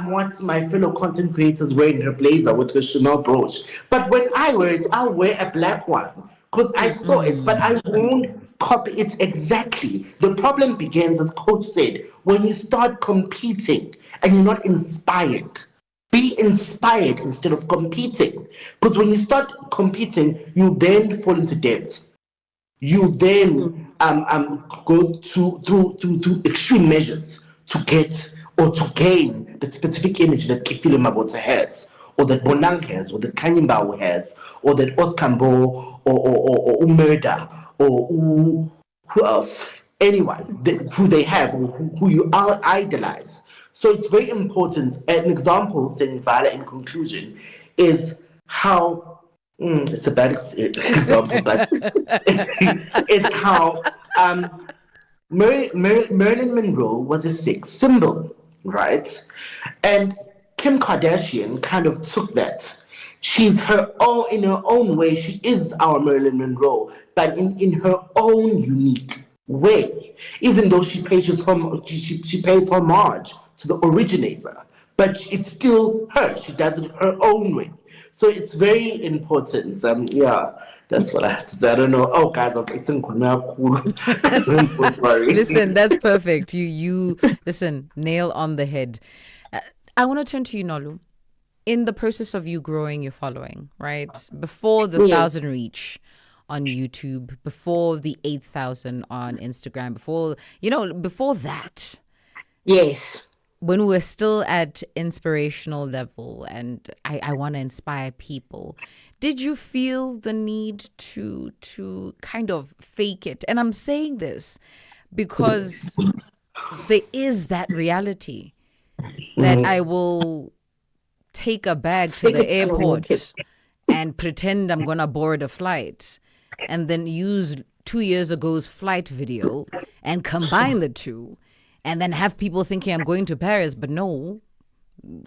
what my fellow content creators wear in her blazer with her Chanel brooch. But when I wear it, I'll wear a black one because I saw it, but I won't copy it exactly. The problem begins, as Coach said, when you start competing and you're not inspired. Be inspired instead of competing. Because when you start competing, you then fall into debt. You then go through extreme measures to get or to gain the specific image that Kifile Mabota has, or that Bonang has, or that Kanyimbao has, or that Oskambo, or Murder, or who else? Anyone who they have, or who you idolize. So it's very important. An example, saying Vala in conclusion, is how, it's a bad example, but it's how Marilyn Monroe was a sex symbol, right? And Kim Kardashian kind of took that. She's her own, in her own way, she is our Marilyn Monroe, but in her own unique way, even though she pays homage to the originator, but it's still her. She does it her own way. So it's very important. Yeah, that's what I have to say. I don't know. Oh, guys, I'm so sorry. Listen, that's perfect. You listen, nail on the head. I want to turn to you, Nolu. In the process of you growing your following, right? Before the 1,000 reach on YouTube, before the 8,000 on Instagram, before that. Yes. When we're still at inspirational level and I want to inspire people, did you feel the need to kind of fake it? And I'm saying this because there is that reality that I will take a bag to the airport and pretend I'm going to board a flight and then use 2 years ago's flight video and combine the two. And then have people thinking I'm going to Paris, but no,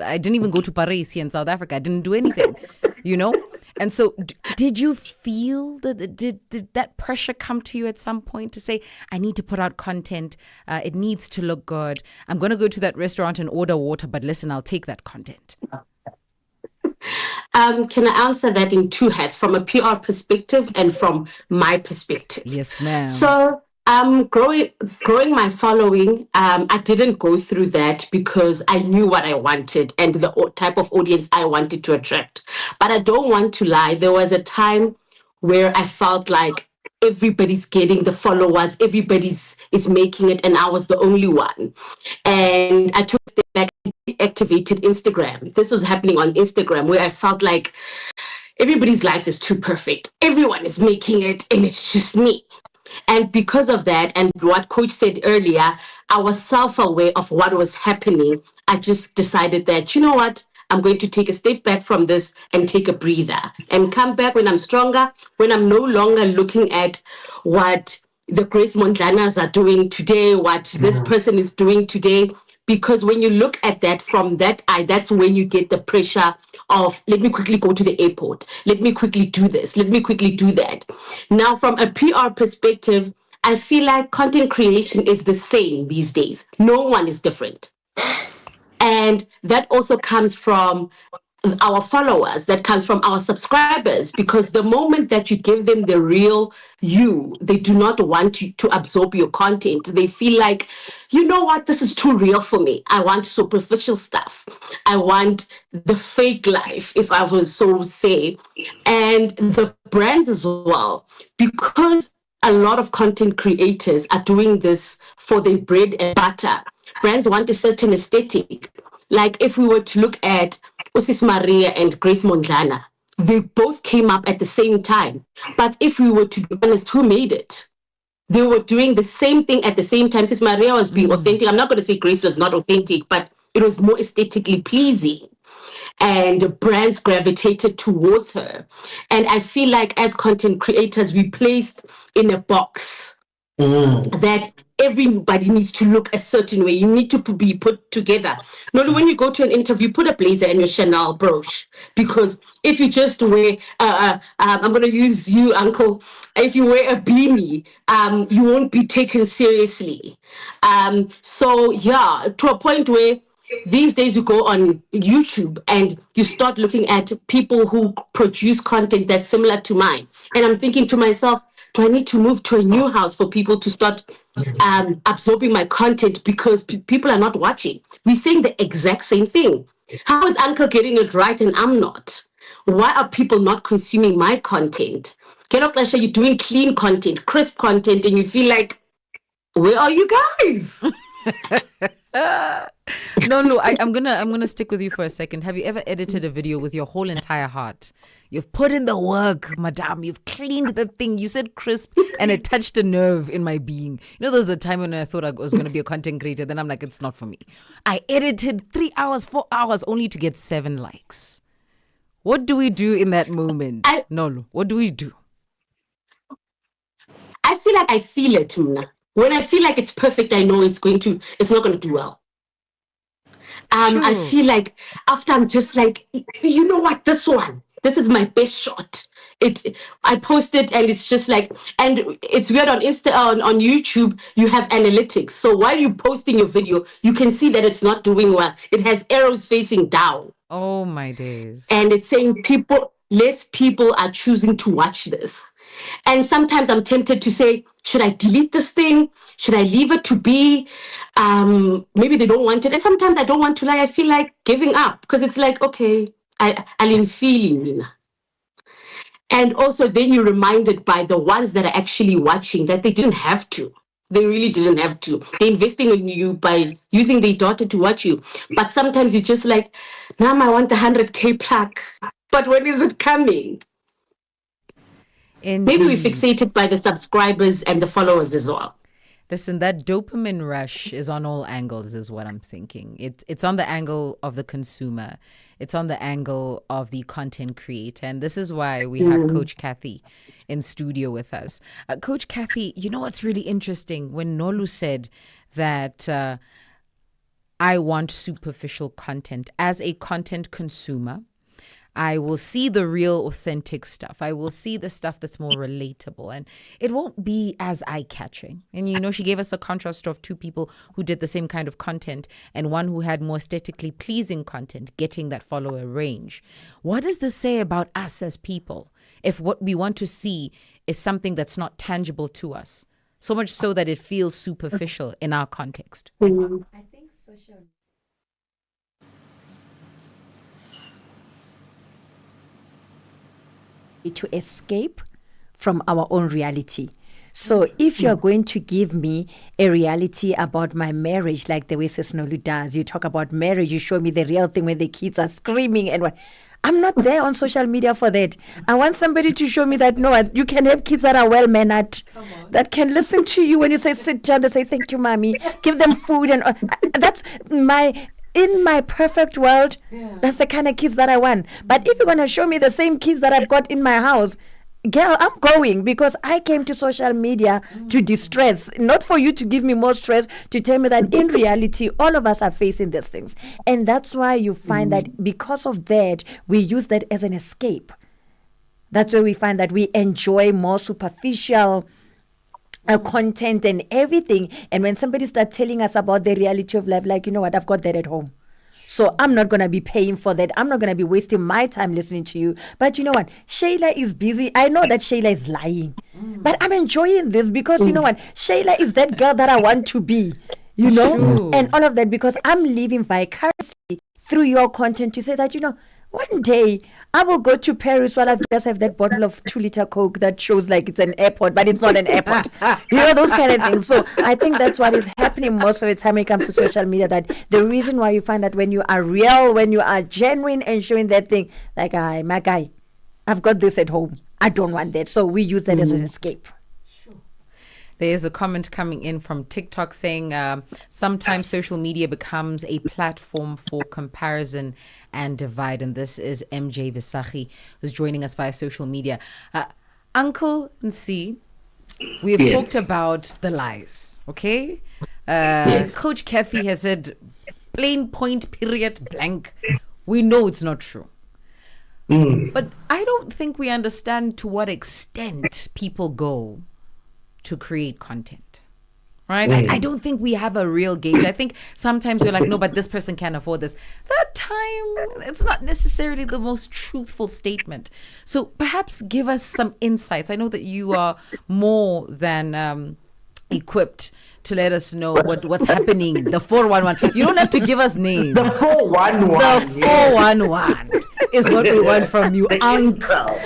I didn't even go to Paris here in South Africa. I didn't do anything, And so did you feel that, did that pressure come to you at some point to say, I need to put out content, it needs to look good. I'm going to go to that restaurant and order water, but listen, I'll take that content. Can I answer that in two hats, from a PR perspective and from my perspective? Yes, ma'am. So growing my following, I didn't go through that because I knew what I wanted and the type of audience I wanted to attract. But I don't want to lie. There was a time where I felt like everybody's getting the followers, everybody's is making it, and I was the only one. And I took a step back and deactivated Instagram. This was happening on Instagram, where I felt like everybody's life is too perfect. Everyone is making it, and it's just me. And because of that, and what Coach said earlier, I was self-aware of what was happening. I just decided that, you know what, I'm going to take a step back from this and take a breather and come back when I'm stronger, when I'm no longer looking at what the Grace Mondlanas are doing today, what this person is doing today. Because when you look at that from that eye, that's when you get the pressure of, let me quickly go to the airport. Let me quickly do this. Let me quickly do that. Now, from a PR perspective, I feel like content creation is the same these days. No one is different. And that also comes from our followers, that comes from our subscribers, because the moment that you give them the real you, they do not want to absorb your content. They feel like, you know what, this is too real for me. I want superficial stuff. I want the fake life, if I was so say. And the brands as well, because a lot of content creators are doing this for their bread and butter. Brands want a certain aesthetic. Like if we were to look at Usis Maria and Grace Mondlana, they both came up at the same time. But if we were to be honest, who made it? They were doing the same thing at the same time. Sis Maria was being authentic. I'm not going to say Grace was not authentic, but it was more aesthetically pleasing. And brands gravitated towards her. And I feel like as content creators, we placed in a box that everybody needs to look a certain way. You need to be put together. Not when you go to an interview, put a blazer and your Chanel brooch. Because if you just wear, I'm going to use you, Uncle, if you wear a beanie, you won't be taken seriously. So, yeah, to a point where these days you go on YouTube and you start looking at people who produce content that's similar to mine. And I'm thinking to myself, do I need to move to a new house for people to start absorbing my content because people are not watching? We're saying the exact same thing. How is Uncle getting it right and I'm not? Why are people not consuming my content? You're doing clean content, crisp content, and you feel like, where are you guys? No, Lou, I'm gonna stick with you for a second. Have you ever edited a video with your whole entire heart? You've put in the work, madame. You've cleaned the thing. You said crisp, and it touched a nerve in my being. You know, there was a time when I thought I was gonna be a content creator. Then I'm like, it's not for me. I edited 3 hours, 4 hours, only to get 7 likes. What do we do in that moment? No, Lou, what do we do? I feel like I feel it, Mna. When I feel like it's perfect, I know it's not going to do well. I feel like after I'm just like, you know what, this is my best shot. I post it and it's just like, and it's weird on on YouTube, you have analytics. So while you're posting your video, you can see that it's not doing well. It has arrows facing down. Oh my days. And it's saying less people are choosing to watch this. And sometimes I'm tempted to say, should I delete this thing? Should I leave it to be? Maybe they don't want it. And sometimes I don't want to lie. I feel like giving up because it's like, okay, I'll feeling. And also then you're reminded by the ones that are actually watching that they didn't have to. They really didn't have to. They're investing in you by using their daughter to watch you. But sometimes you're just like, now I want the 100K plaque. But when is it coming? Indeed. Maybe we're fixated by the subscribers and the followers as well. Listen, that dopamine rush is on all angles, is what I'm thinking. It's on the angle of the consumer. It's on the angle of the content creator. And this is why we have Coach Kathy in studio with us. Coach Kathy, you know what's really interesting? When Nolu said that I want superficial content, as a content consumer, I will see the real authentic stuff. I will see the stuff that's more relatable, and it won't be as eye-catching. And, you know, she gave us a contrast of 2 people who did the same kind of content and one who had more aesthetically pleasing content, getting that follower range. What does this say about us as people if what we want to see is something that's not tangible to us, so much so that it feels superficial in our context? I think social to escape from our own reality. So if you're going to give me a reality about my marriage, like the way Sis Nolu does, you talk about marriage, you show me the real thing when the kids are screaming and what. I'm not there on social media for that. I want somebody to show me that, no, you can have kids that are well-mannered, that can listen to you when you say sit down, they say, thank you, mommy, give them food. And that's in my perfect world, that's the kind of kids that I want. But if you're going to show me the same kids that I've got in my house, girl, I'm going, because I came to social media to distress, not for you to give me more stress, to tell me that in reality, all of us are facing these things. And that's why you find that because of that, we use that as an escape. That's where we find that we enjoy more superficial content and everything. And when somebody starts telling us about the reality of life, like, you know what, I've got that at home. So I'm not going to be paying for that. I'm not going to be wasting my time listening to you. But you know what? Sheila is busy. I know that Sheila is lying. But I'm enjoying this because, you know what? Sheila is that girl that I want to be, you know? True. And all of that because I'm living vicariously through your content to say that, you know, one day I will go to Paris while I just have that bottle of 2-liter Coke that shows like it's an airport, but it's not an airport. You know, those kind of things. So I think that's what is happening most of the time when it comes to social media, that the reason why you find that when you are real, when you are genuine and showing that thing, like, my guy, I've got this at home. I don't want that. So we use that as an escape. There's a comment coming in from TikTok saying sometimes social media becomes a platform for comparison and divide. And this is MJ Visachi, who's joining us via social media. Uncle Nsi, we have talked about the lies, okay? Coach Kathy has said, plain point, period, blank. We know it's not true. But I don't think we understand to what extent people go to create content, right? I don't think we have a real gauge. I think sometimes we're like, no, but this person can't afford this. That time, it's not necessarily the most truthful statement. So perhaps give us some insights. I know that you are more than equipped to let us know what's happening. The 411. You don't have to give us names. The 411. The 411 is what we want from you, Uncle.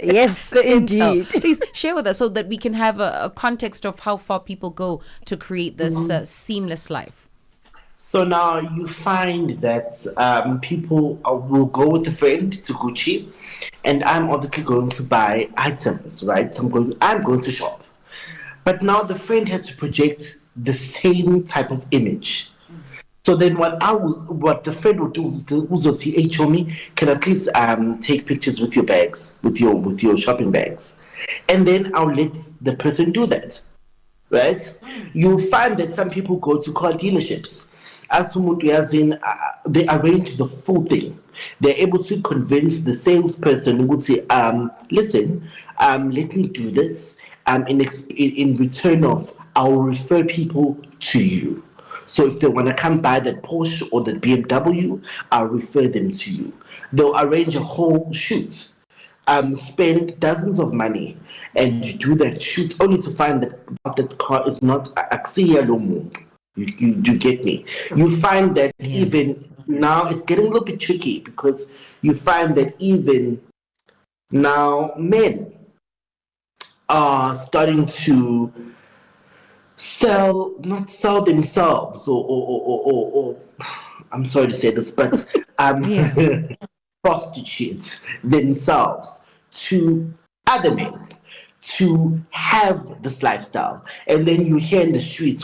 Yes, indeed. Please share with us so that we can have a context of how far people go to create this seamless life. So now you find that people will go with a friend to Gucci, and I'm obviously going to buy items, right? I'm going to shop. But now the friend has to project the same type of image. So then what the friend would do is say, hey Chomi, can I please take pictures with your bags, with your shopping bags? And then I'll let the person do that. Right? You'll find that some people go to car dealerships. As they arrange the full thing. They're able to convince the salesperson who would say, listen, let me do this. In return of, I'll refer people to you. So if they want to come buy that Porsche or that BMW, I'll refer them to you. They'll arrange a whole shoot, spend dozens of money, and you do that shoot only to find that car is not Axia Lomu. You get me? You find that even now it's getting a little bit tricky because you find that even now men are starting to not sell themselves or I'm sorry to say this, but prostitute themselves to other men to have this lifestyle. And then you hear in the streets,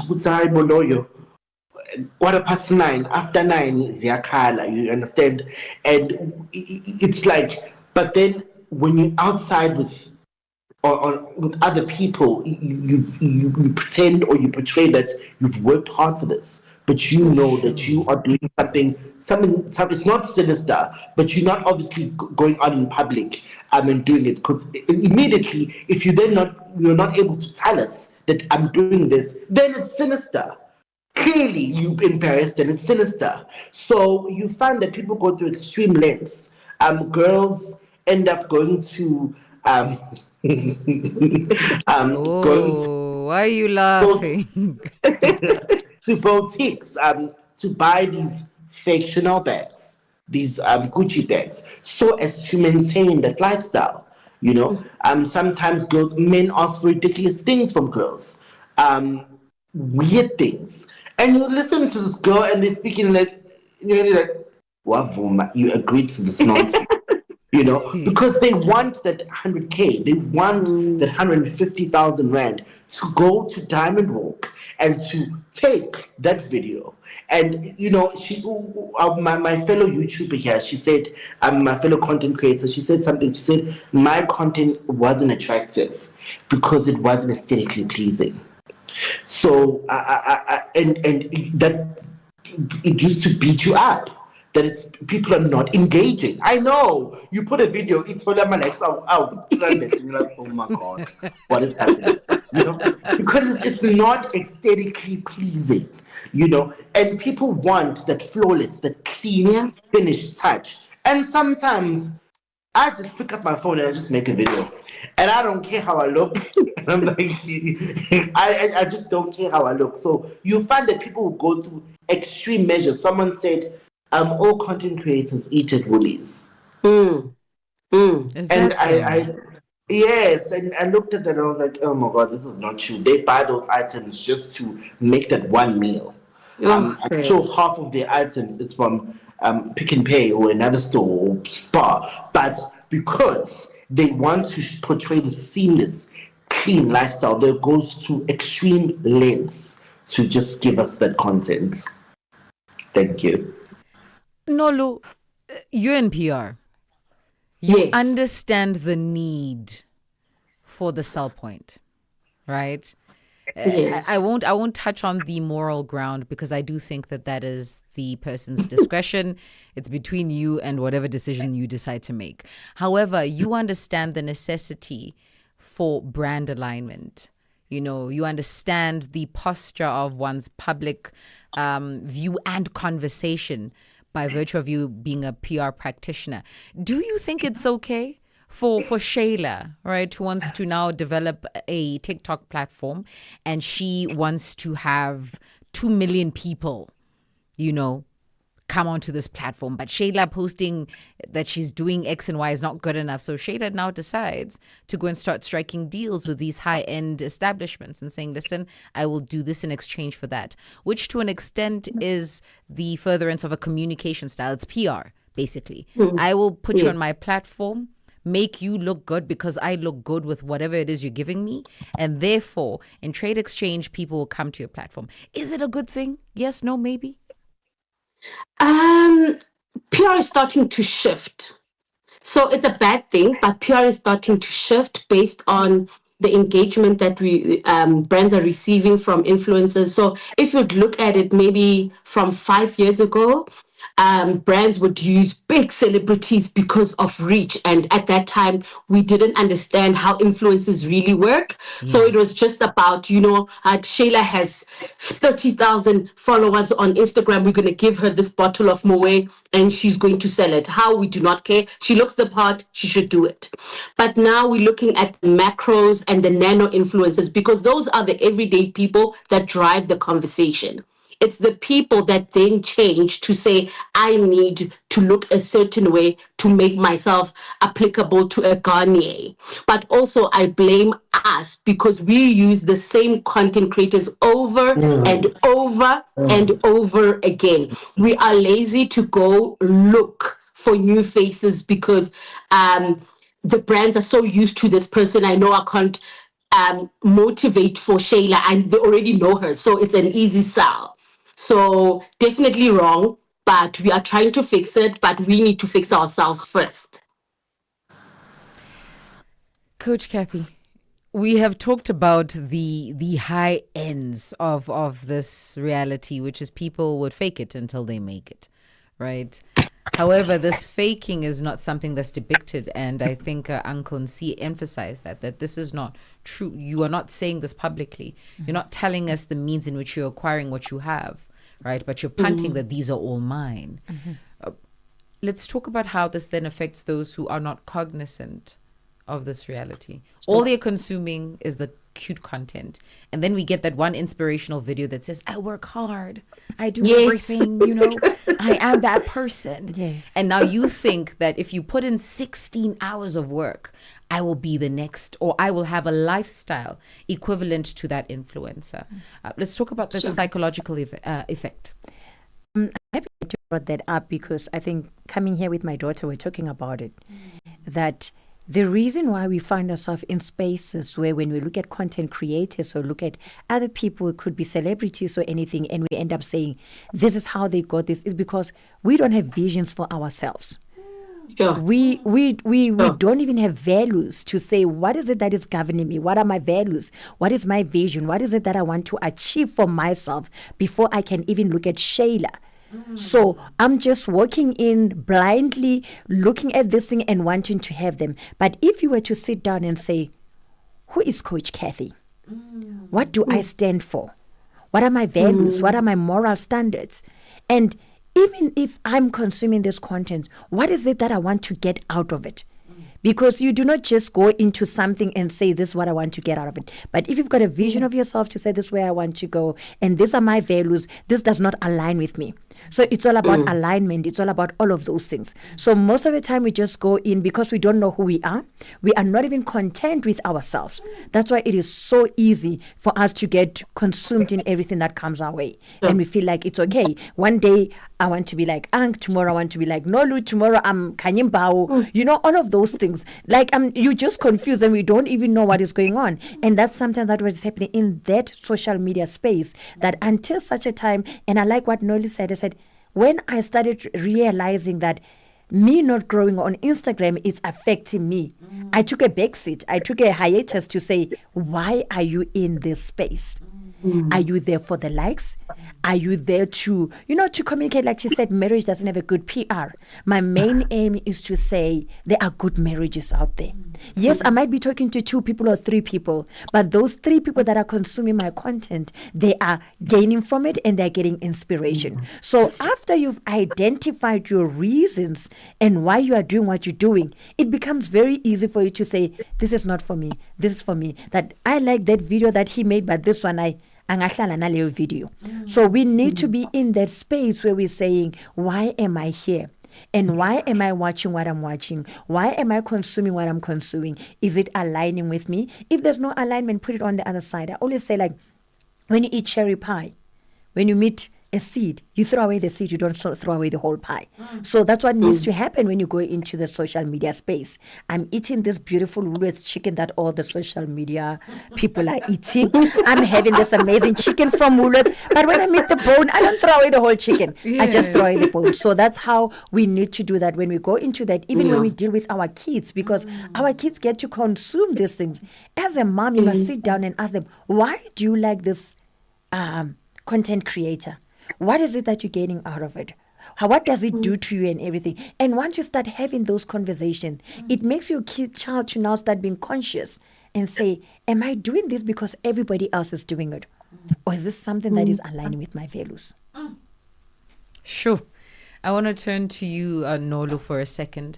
quarter past 9, after 9 is yakala, you understand? And it's like, but then when you're outside with other people, you pretend or you portray that you've worked hard for this, but you know that you are doing something. It's not sinister, but you're not obviously going out in public and doing it, because immediately, if you're not able to tell us that I'm doing this, then it's sinister. Clearly, you've embarrassed and it's sinister. So you find that people go to extreme lengths. Girls end up going to why are you laughing? To boutiques to buy these fake Chanel bags, these Gucci bags, so as to maintain that lifestyle. You know, sometimes men ask for ridiculous things from girls, weird things, and you listen to this girl and they're speaking like, you're like, Wavuma, you agreed to this nonsense. You know, because they want that 100K, they want that 150,000 rand to go to Diamond Walk and to take that video. And you know, my fellow YouTuber here, she said, my fellow content creator, she said something. She said my content wasn't attractive because it wasn't aesthetically pleasing. So, and that it used to beat you up. That people are not engaging. I know you put a video, it's for them, like, and you're like, oh my god, what is happening? You know, because it's not aesthetically pleasing, you know, and people want that flawless, that clean, finished touch. And sometimes I just pick up my phone and I just make a video, and I don't care how I look. And I'm like, I just don't care how I look. So you find that people will go through extreme measures. Someone said, all content creators eat at Woolies. Is And that yes, and I looked at that and I was like, oh my god, this is not true. They buy those items just to make that one meal. I'm sure half of their items is from Pick and Pay or another store or Spar, but because they want to portray the seamless, clean lifestyle, they goes to extreme lengths to just give us that content. Thank you. Nolu, you're in PR. You understand the need for the sell point, right? Yes. I won't touch on the moral ground because I do think that is the person's discretion. It's between you and whatever decision you decide to make. However, you understand the necessity for brand alignment. You know, you understand the posture of one's public view and conversation by virtue of you being a PR practitioner. Do you think it's okay for Sheila, right, who wants to now develop a TikTok platform and she wants to have 2 million people, you know, come onto this platform, but Sheila posting that she's doing X and Y is not good enough. So Sheila now decides to go and start striking deals with these high-end establishments and saying, listen, I will do this in exchange for that, which to an extent is the furtherance of a communication style. It's PR, basically. I will put you on my platform, make you look good because I look good with whatever it is you're giving me. And therefore, in trade exchange, people will come to your platform. Is it a good thing? Yes, no, maybe? PR is starting to shift. So it's a bad thing, but PR is starting to shift based on the engagement that we brands are receiving from influencers. So if you'd look at it maybe from 5 years ago, brands would use big celebrities because of reach. And at that time, we didn't understand how influencers really work. So it was just about, you know, Sheila has 30,000 followers on Instagram. We're going to give her this bottle of Moe and she's going to sell it. How? We do not care. She looks the part. She should do it. But now we're looking at macros and the nano influencers because those are the everyday people that drive the conversation. It's the people that then change to say, I need to look a certain way to make myself applicable to a Garnier. But also I blame us because we use the same content creators over and over and over again. We are lazy to go look for new faces because the brands are so used to this person. I know I can't motivate for Sheila and they already know her. So it's an easy sell. So definitely wrong, but we are trying to fix it, but we need to fix ourselves first. Coach Kathy, we have talked about the high ends of this reality, which is people would fake it until they make it, right? However, this faking is not something that's depicted, and I think Uncle Nsi emphasized that this is not true. You are not saying this publicly. You're not telling us the means in which you're acquiring what you have, right? But you're punting that these are all mine. Let's talk about how this then affects those who are not cognizant of this reality. All they're consuming is the cute content. And then we get that one inspirational video that says, I work hard. I do Yes. everything, I am that person. Yes. And now you think that if you put in 16 hours of work, I will be the next, or I will have a lifestyle equivalent to that influencer. Let's talk about the psychological effect. I'm happy that you brought that up because I think coming here with my daughter, we're talking about it. That the reason why we find ourselves in spaces where when we look at content creators or look at other people, it could be celebrities or anything, and we end up saying, this is how they got this, is because we don't have visions for ourselves. Sure. We don't even have values to say, what is it that is governing me? What are my values? What is my vision? What is it that I want to achieve for myself before I can even look at Sheila? So I'm just walking in blindly, looking at this thing and wanting to have them. But if you were to sit down and say, who is Coach Kathy? What do I stand for? What are my values? What are my moral standards? And even if I'm consuming this content, what is it that I want to get out of it? Because you do not just go into something and say, this is what I want to get out of it. But if you've got a vision of yourself to say, this is where I want to go, and these are my values, this does not align with me. So it's all about alignment. It's all about all of those things. So most of the time we just go in because we don't know who we are. We are not even content with ourselves. That's why it is so easy for us to get consumed in everything that comes our way. And we feel like it's okay. One day I want to be like Ank, tomorrow I want to be like Nolu, tomorrow I'm Kanyimbao. All of those things. Like you just confused and we don't even know what is going on. And that's sometimes that what is happening in that social media space, that until such a time, and I like what Noli said, I said, when I started realizing that me not growing on Instagram is affecting me, I took a backseat. I took a hiatus to say, why are you in this space? Are you there for the likes? Are you there to communicate? Like she said, marriage doesn't have a good PR. My main aim is to say there are good marriages out there. Yes, I might be talking to 2 people or 3 people, but those 3 people that are consuming my content, they are gaining from it and they're getting inspiration. So after you've identified your reasons and why you are doing what you're doing, it becomes very easy for you to say, this is not for me. This is for me. That I like that video that he made, but this one video. So we need to be in that space where we're saying, why am I here? And why am I watching what I'm watching? Why am I consuming what I'm consuming? Is it aligning with me? If there's no alignment, put it on the other side. I always say, like, when you eat cherry pie, when you meet a seed, you throw away the seed, you don't throw away the whole pie. So that's what needs to happen when you go into the social media space. I'm eating this beautiful Woolworths chicken that all the social media people are eating. I'm having this amazing chicken from Woolworths, but when I meet the bone, I don't throw away the whole chicken. I just throw away the bone. So that's how we need to do that when we go into that, even when we deal with our kids, because our kids get to consume these things. As a mom, you must sit down and ask them, why do you like this content creator? What is it that you're getting out of it? What does it do to you and everything? And once you start having those conversations, it makes your child to now start being conscious and say, am I doing this because everybody else is doing it? Or is this something that is aligning with my values? Sure. I want to turn to you, Nolu, for a second.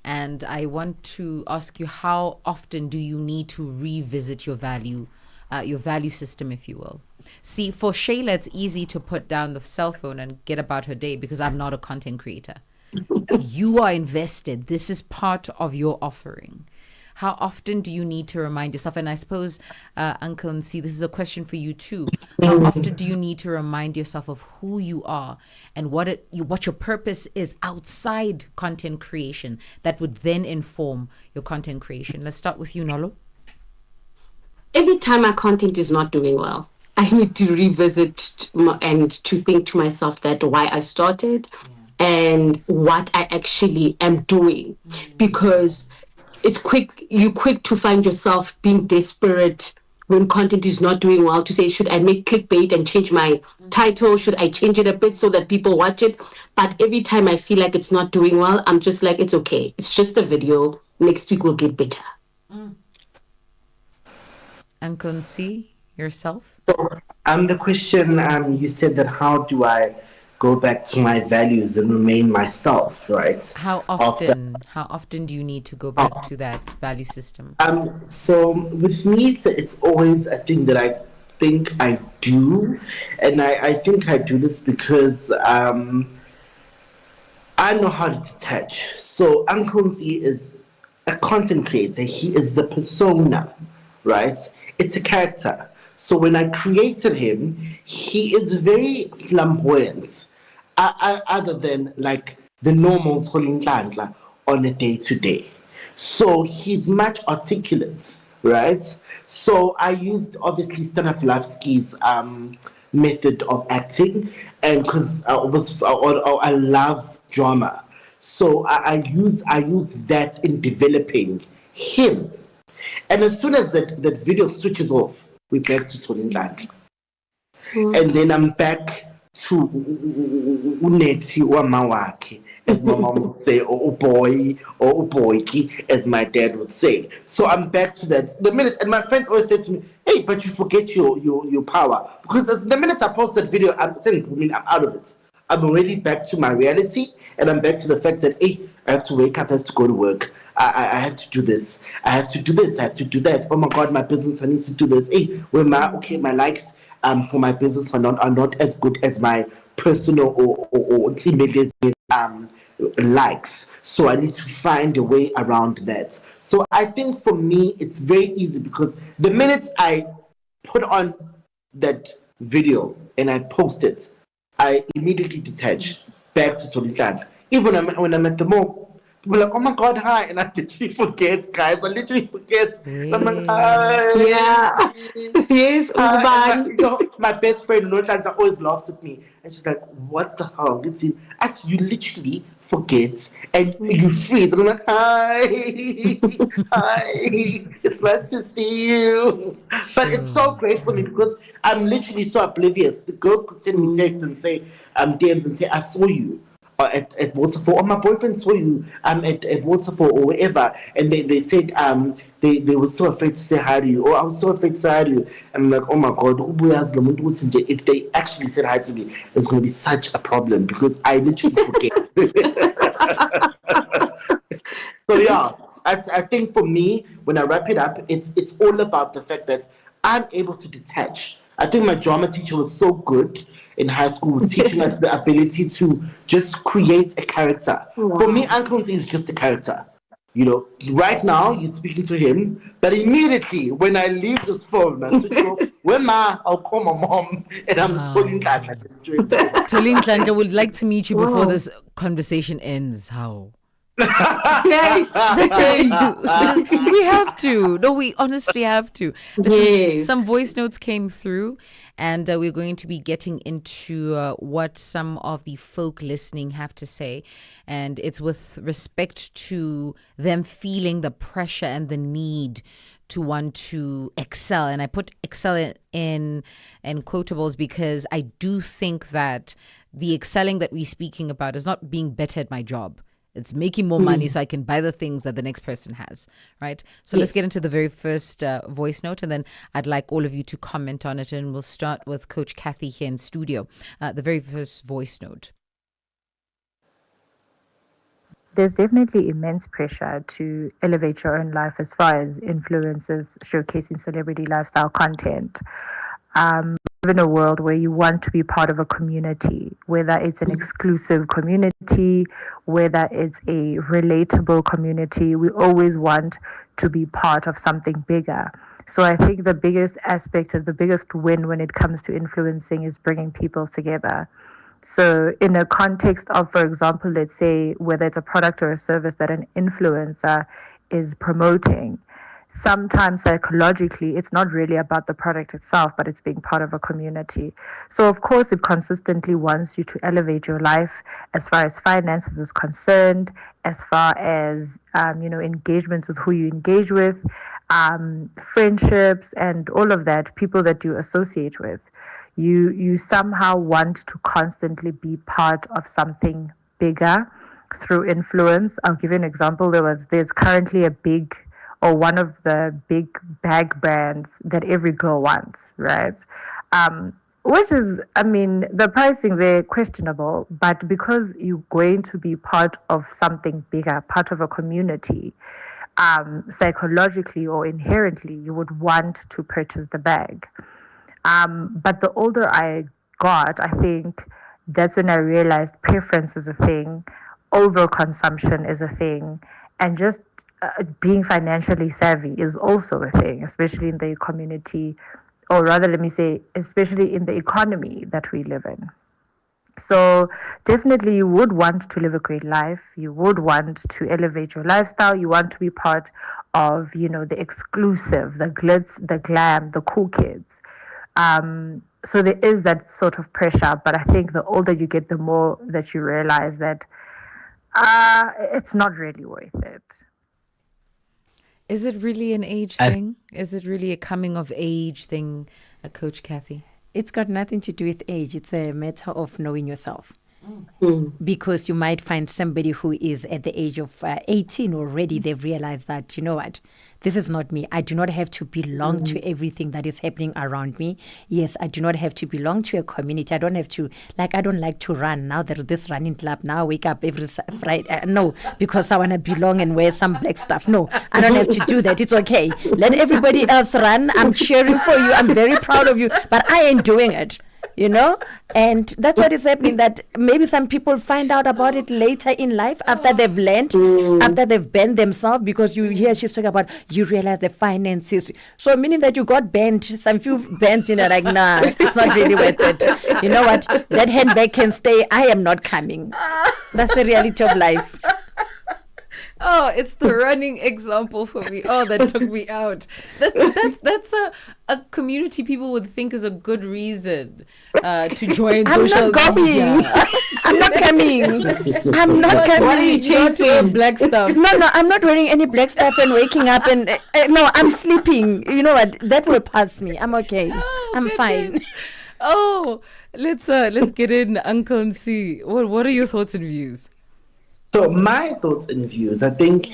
And I want to ask you, how often do you need to revisit your value system, if you will? See, for Sheila, it's easy to put down the cell phone and get about her day because I'm not a content creator. You are invested. This is part of your offering. How often do you need to remind yourself? And I suppose, Uncle and C, this is a question for you too. How often do you need to remind yourself of who you are and what your purpose is outside content creation that would then inform your content creation? Let's start with you, Nolo. Every time my content is not doing well, I need to revisit and to think to myself that why I started and what I actually am doing. Because you're quick to find yourself being desperate when content is not doing well, to say, should I make clickbait and change my title? Should I change it a bit so that people watch it? But every time I feel like it's not doing well, I'm just like, it's okay. It's just a video. Next week will get better. Uncle and C, yourself? So, the question, you said that how do I go back to my values and remain myself, right? How often do you need to go back to that value system? So with me, it's always a thing that I think I do, and I think I do this because I know how to detach. So Uncle Nzi is a content creator. He is the persona, right? It's a character. So when I created him, he is very flamboyant, other than like the normal Tolintlandla on a day-to-day. So he's much articulate, right? So I used obviously Stanislavski's method of acting, and because I love drama, so I use that in developing him. And as soon as that video switches off, we're back to Solindland. And then I'm back to Uneti or Mawaki, as my mom would say, or boy, or boyki, as my dad would say. So I'm back to that. The minute, and my friends always say to me, hey, but you forget your power. Because the minute I post that video, I'm saying, I'm out of it. I'm already back to my reality, and I'm back to the fact that, hey, I have to wake up, I have to go to work, I have to do this, I have to do this, I have to do that. Oh my God, my business, I need to do this. Hey, my likes for my business are not as good as my personal or team members likes. So I need to find a way around that. So I think for me, it's very easy because the minute I put on that video and I post it, I immediately detach back to Solitland. Even when I'm at the mall, people are like, oh my God, hi. And I literally forget, guys. I literally forget. I'm like, hi. Yeah. Yes, hi. My best friend, Northland, always laughs at me. And she's like, what the hell? As you literally forget and you freeze. And I'm like, hi. Hi. It's nice to see you. But it's so great for me because I'm literally so oblivious. The girls could send me texts and say, DMs and say, I saw you at Waterfall, or my boyfriend saw you at Waterfall or wherever, and they said they were so afraid to say hi to you, or I was so afraid to say hi to you. And I'm like, oh my God, if they actually said hi to me, it's going to be such a problem because I literally forget. So yeah, I think for me, when I wrap it up, it's all about the fact that I'm able to detach. I think my drama teacher was so good in high school, teaching us the ability to just create a character. Wow. For me, Uncle Nzi is just a character. You know, right now you're speaking to him, but immediately when I leave this phone, I switch off. I'll call my mom, and I'm Tolintlandla straight. Tolintlandla would like to meet you before this conversation ends. How? That's it. We have to. No, we honestly have to. Yes. Some voice notes came through, and we're going to be getting into what some of the folk listening have to say. And it's with respect to them feeling the pressure and the need to want to excel. And I put excel in quotables because I do think that the excelling that we're speaking about is not being better at my job. It's making more money so I can buy the things that the next person has, right? So let's get into the very first voice note, and then I'd like all of you to comment on it, and we'll start with Coach Kathy here in studio. The very first voice note. There's definitely immense pressure to elevate your own life as far as influencers showcasing celebrity lifestyle content. In a world where you want to be part of a community, whether it's an exclusive community, whether it's a relatable community, we always want to be part of something bigger. So I think the biggest aspect of the biggest win when it comes to influencing is bringing people together. So in a context of, for example, let's say whether it's a product or a service that an influencer is promoting, sometimes psychologically, it's not really about the product itself, but it's being part of a community. So, of course, it consistently wants you to elevate your life as far as finances is concerned, as far as, engagements with who you engage with, friendships, and all of that, people that you associate with. You somehow want to constantly be part of something bigger through influence. I'll give you an example. There's currently one of the big bag brands that every girl wants, right? which is, I mean, the pricing there questionable, but because you're going to be part of something bigger, part of a community, psychologically or inherently, you would want to purchase the bag. But the older I got, I think that's when I realized preference is a thing, overconsumption is a thing, and just being financially savvy is also a thing, especially in the community, or rather, let me say, especially in the economy that we live in. So definitely you would want to live a great life. You would want to elevate your lifestyle. You want to be part of, the exclusive, the glitz, the glam, the cool kids. So there is that sort of pressure, but I think the older you get, the more that you realize that it's not really worth it. Is it really an age thing? Is it really a coming of age thing, Coach Kathy? It's got nothing to do with age. It's a matter of knowing yourself. Because you might find somebody who is at the age of 18 already, they've realized that, you know what, this is not me. I do not have to belong to everything that is happening around me. Yes, I do not have to belong to a community. I don't have to, I don't like to run. Now that this running club, now I wake up every Friday. No, because I want to belong and wear some black stuff. No, I don't have to do that. It's okay. Let everybody else run. I'm cheering for you. I'm very proud of you, but I ain't doing it. And that's what is happening, that maybe some people find out about it later in life after they've learned, after they've banned themselves, because you hear she's talking about, you realize the finances. So meaning that you got banned, some few bans in it, like, nah, it's not really worth it. You know what? That handbag can stay. I am not coming. That's the reality of life. Oh, it's the running example for me. Oh, that took me out. That's a community people would think is a good reason to join social media. I'm not coming. I'm not coming. What are you chasing? Black stuff. No, I'm not wearing any black stuff and waking up and no, I'm sleeping. You know what? That will pass me. I'm okay. I'm fine. Oh, let's get in, Uncle, and see what are your thoughts and views. So my thoughts and views, I think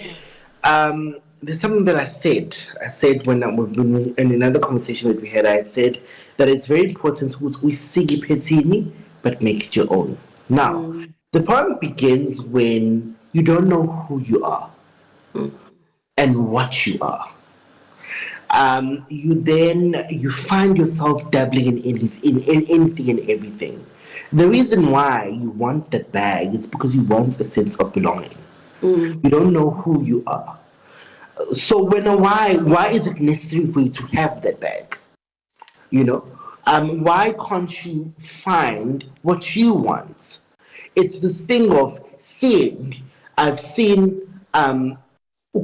there's something that I said. I said when in another conversation that we had, I had said that it's very important we see petini, but make it your own. Now, the problem begins when you don't know who you are and what you are. You find yourself dabbling in anything and everything. The reason why you want that bag is because you want a sense of belonging. You don't know who you are. So why is it necessary for you to have that bag? Why can't you find what you want? It's this thing of seeing. I've seen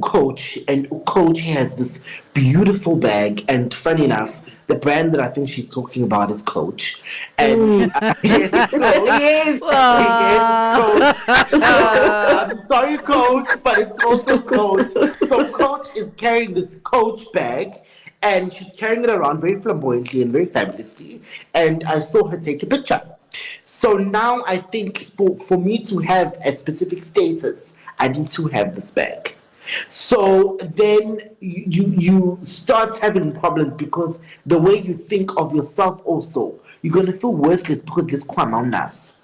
Coach, and Coach has this beautiful bag, and funny enough, the brand that I think she's talking about is Coach. And yes, Coach. I'm sorry, Coach, but it's also Coach. So Coach is carrying this Coach bag, and she's carrying it around very flamboyantly and very fabulously. And I saw her take a picture. So now I think for me to have a specific status, I need to have this bag. So then you start having problems, because the way you think of yourself also, you're going to feel worthless because there's quamoundas.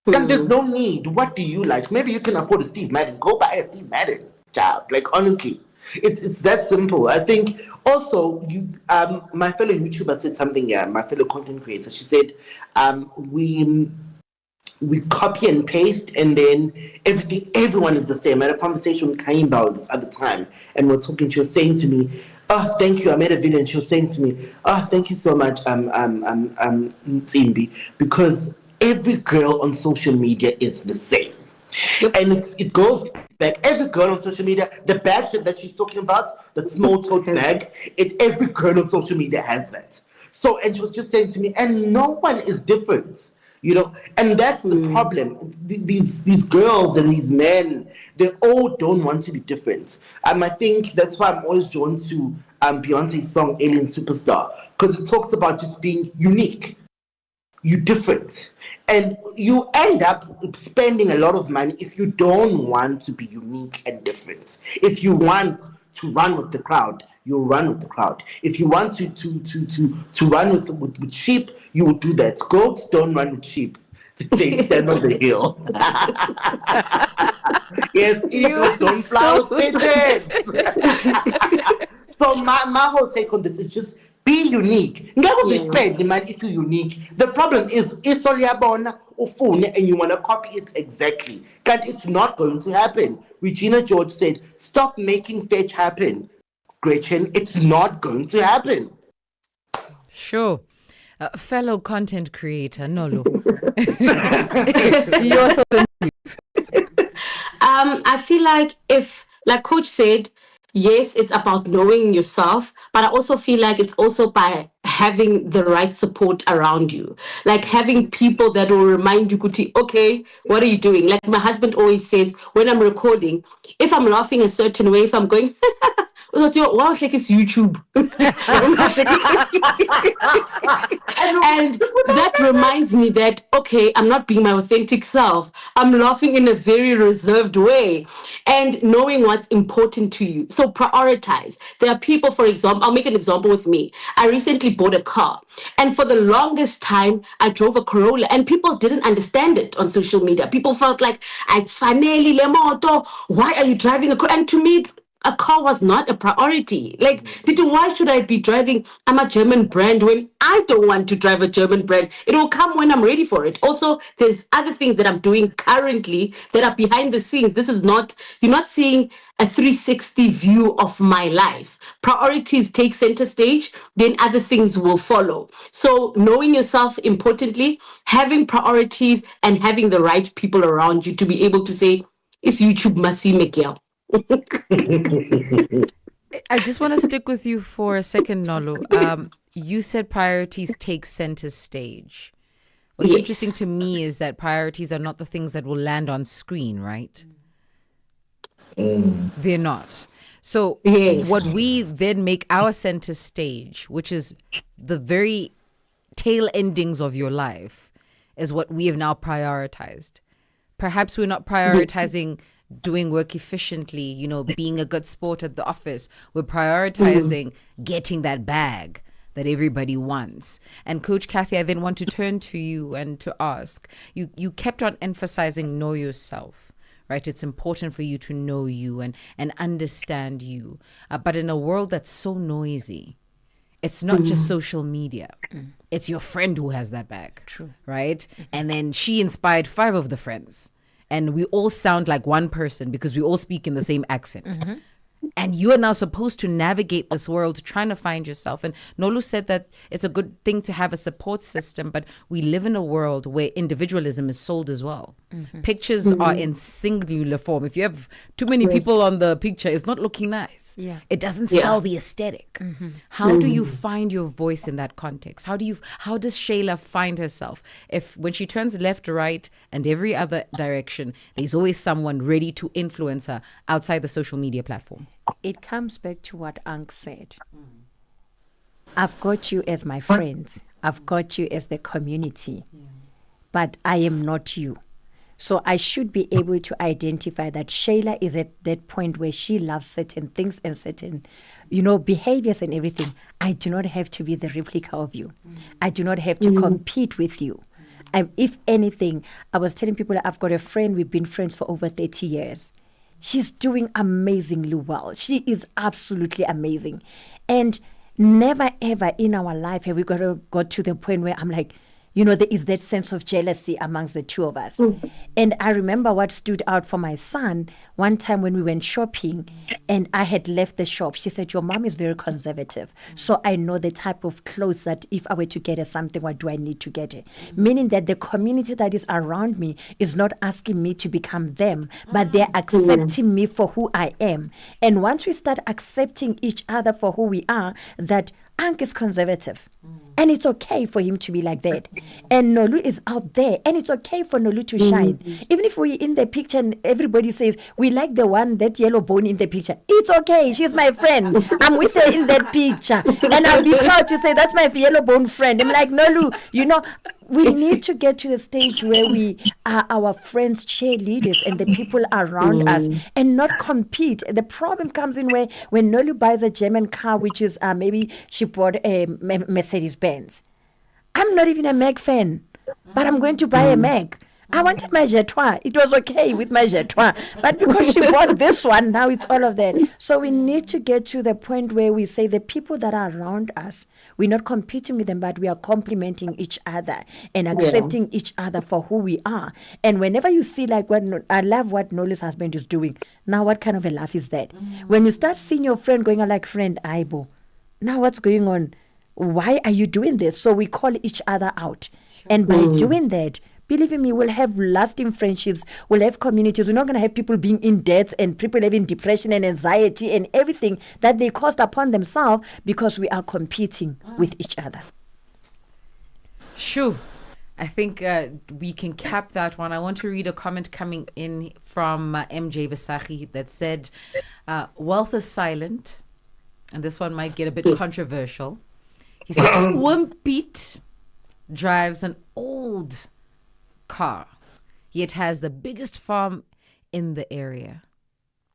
And there's no need. What do you like? Maybe you can afford a Steve Madden. Go buy a Steve Madden, child. Honestly, it's that simple. I think also my fellow YouTuber said something here, my fellow content creator. She said we copy and paste, and then everyone is the same. I had a conversation with Kaimba this other time, and we're talking. She was saying to me, "Oh, thank you. I made a video." And she was saying to me, "Oh, thank you so much, Nsimbi," because every girl on social media is the same. And it goes back. Every girl on social media, the bag that she's talking about, the small tote bag, every girl on social media has that. So, and she was just saying to me, and no one is different. And that's the problem. These girls and these men, they all don't want to be different. I think that's why I'm always drawn to Beyonce's song Alien Superstar, because it talks about just being unique. You're different. And you end up spending a lot of money if you don't want to be unique and different. If you want to run with the crowd, you'll run with the crowd. If you want to run with sheep, you will do that. Goats don't run with sheep. They stand on the hill. Yes, eagles don't fly with pigeons. So my whole take on this is just be unique. Never spend the money if you're unique. The problem is it's all yabona ufune and you want to copy it exactly. But it's not going to happen. Regina George said, stop making fetch happen. Gretchen, it's not going to happen. Sure. Fellow content creator, Nolu. Your thoughts? I feel like like Coach said, yes, it's about knowing yourself, but I also feel like it's also by having the right support around you, like having people that will remind you, okay, what are you doing? Like my husband always says, when I'm recording, if I'm laughing a certain way, if I'm going, wow, like it's YouTube. And that reminds me that, okay, I'm not being my authentic self. I'm laughing in a very reserved way and knowing what's important to you. So prioritize. There are people, for example, I'll make an example with me. I recently bought a car, and for the longest time, I drove a Corolla, and people didn't understand it on social media. People felt like, why are you driving a car? And to me, a car was not a priority. Like, why should I be driving? I'm a German brand when I don't want to drive a German brand. It will come when I'm ready for it. Also, there's other things that I'm doing currently that are behind the scenes. You're not seeing a 360 view of my life. Priorities take center stage, then other things will follow. So knowing yourself importantly, having priorities and having the right people around you to be able to say, it's YouTube Masi Mekia. I just want to stick with you for a second, Nolu. You said priorities take center stage. What's interesting to me is that priorities are not the things that will land on screen, right? They're not. So what we then make our center stage, which is the very tail endings of your life, is what we have now prioritized. Perhaps we're not prioritizing doing work efficiently, being a good sport at the office. We're prioritizing getting that bag that everybody wants. And Coach Kathy, I then want to turn to you and to ask, you kept on emphasizing know yourself, right? It's important for you to know you and understand you. But in a world that's so noisy, it's not just social media. It's your friend who has that bag, right? And then she inspired 5 of the friends. And we all sound like one person because we all speak in the same accent. And you are now supposed to navigate this world trying to find yourself. And Nolu said that it's a good thing to have a support system, but we live in a world where individualism is sold as well. Pictures are in singular form. If you have too many people on the picture, it's not looking nice. It doesn't sell the aesthetic. How do you find your voice in that context? How does Sheila find herself? When she turns left or right and every other direction, there's always someone ready to influence her outside the social media platform. It comes back to what Ankh said. I've got you as my friends. I've got you as the community. But I am not you. So I should be able to identify that Sheila is at that point where she loves certain things and certain, behaviors and everything. I do not have to be the replica of you. I do not have to compete with you. If anything, I was telling people I've got a friend, we've been friends for over 30 years. She's doing amazingly well. She is absolutely amazing. And never, ever in our life have we got to the point where I'm like, there is that sense of jealousy amongst the two of us. And I remember what stood out for my son one time when we went shopping and I had left the shop. She said, your mom is very conservative. So I know the type of clothes that if I were to get her something, what do I need to get her? Meaning that the community that is around me is not asking me to become them, but they're accepting me for who I am. And once we start accepting each other for who we are, that Ankh is conservative. And it's okay for him to be like that. And Nolu is out there. And it's okay for Nolu to shine. Even if we're in the picture and everybody says, we like the one, that yellow bone in the picture. It's okay. She's my friend. I'm with her in that picture. And I'll be proud to say, that's my yellow bone friend. I'm like, Nolu, We need to get to the stage where we are our friends' cheerleaders and the people around us, and not compete. The problem comes in where when Nolu buys a German car, which is maybe she bought a Mercedes Benz. I'm not even a Meg fan, but I'm going to buy a Meg. I wanted my Jetwa. It was okay with my Jetwa. But because she bought this one, now it's all of that. So we need to get to the point where we say the people that are around us, we're not competing with them, but we are complimenting each other and accepting each other for who we are. And whenever you see like I love what Noli's husband is doing. Now what kind of a laugh is that? When you start seeing your friend going on like, friend Aibo, now what's going on? Why are you doing this? So we call each other out. And by doing that, believe in me, we'll have lasting friendships, we'll have communities. We're not going to have people being in debt and people having depression and anxiety and everything that they caused upon themselves because we are competing with each other. Sure. I think we can cap that one. I want to read a comment coming in from MJ Visachi that said, wealth is silent. And this one might get a bit controversial. He said, Wimpit drives an old car, yet has the biggest farm in the area.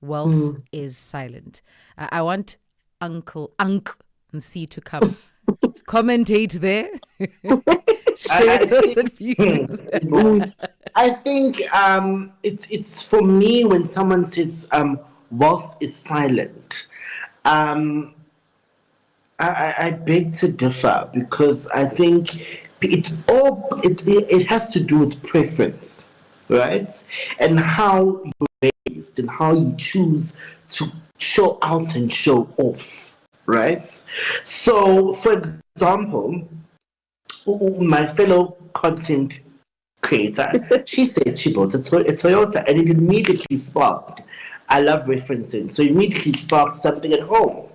Wealth is silent. I want Uncle and C to come commentate there. Share those views. I think it's for me when someone says wealth is silent. I beg to differ because I think it has to do with preference, right? And how you're raised and how you choose to show out and show off, right? So, for example, my fellow content creator, she said she bought a Toyota, and it immediately sparked. I love referencing, so it immediately sparked something at home.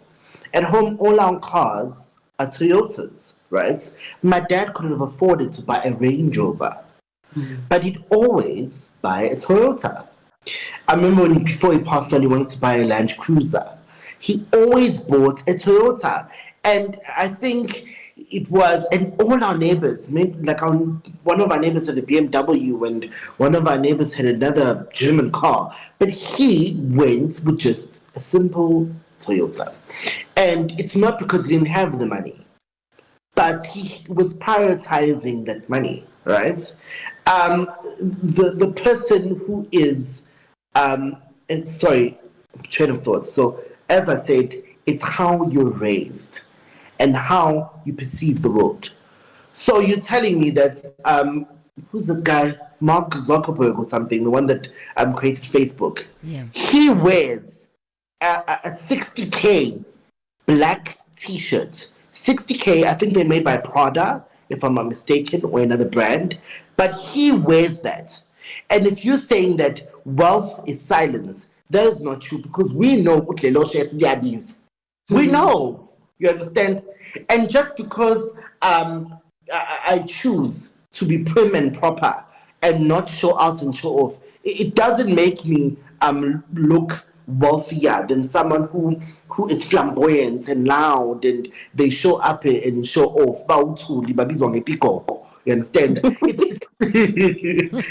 At home, all our cars are Toyotas, right? My dad couldn't have afforded to buy a Range Rover, but he'd always buy a Toyota. I remember before he passed on, he wanted to buy a Land Cruiser. He always bought a Toyota. And I think it was, and all our neighbors, like one of our neighbors had a BMW and one of our neighbors had another German car, but he went with just a simple Toyota. And it's not because he didn't have the money, but he was prioritizing that money, right? The person who is, sorry, train of thought. So as I said, it's how you're raised and how you perceive the world. So you're telling me that, who's the guy, Mark Zuckerberg or something, the one that created Facebook? Yeah. He wears a 60K black t-shirt. 60K, I think they're made by Prada, if I'm not mistaken, or another brand. But he wears that. And if you're saying that wealth is silence, that is not true, because we know what Lelo shirts they are these. We know. You understand? And just because I choose to be prim and proper and not show out and show off, it doesn't make me look wealthier than someone who is flamboyant and loud and they show up and show off. You understand?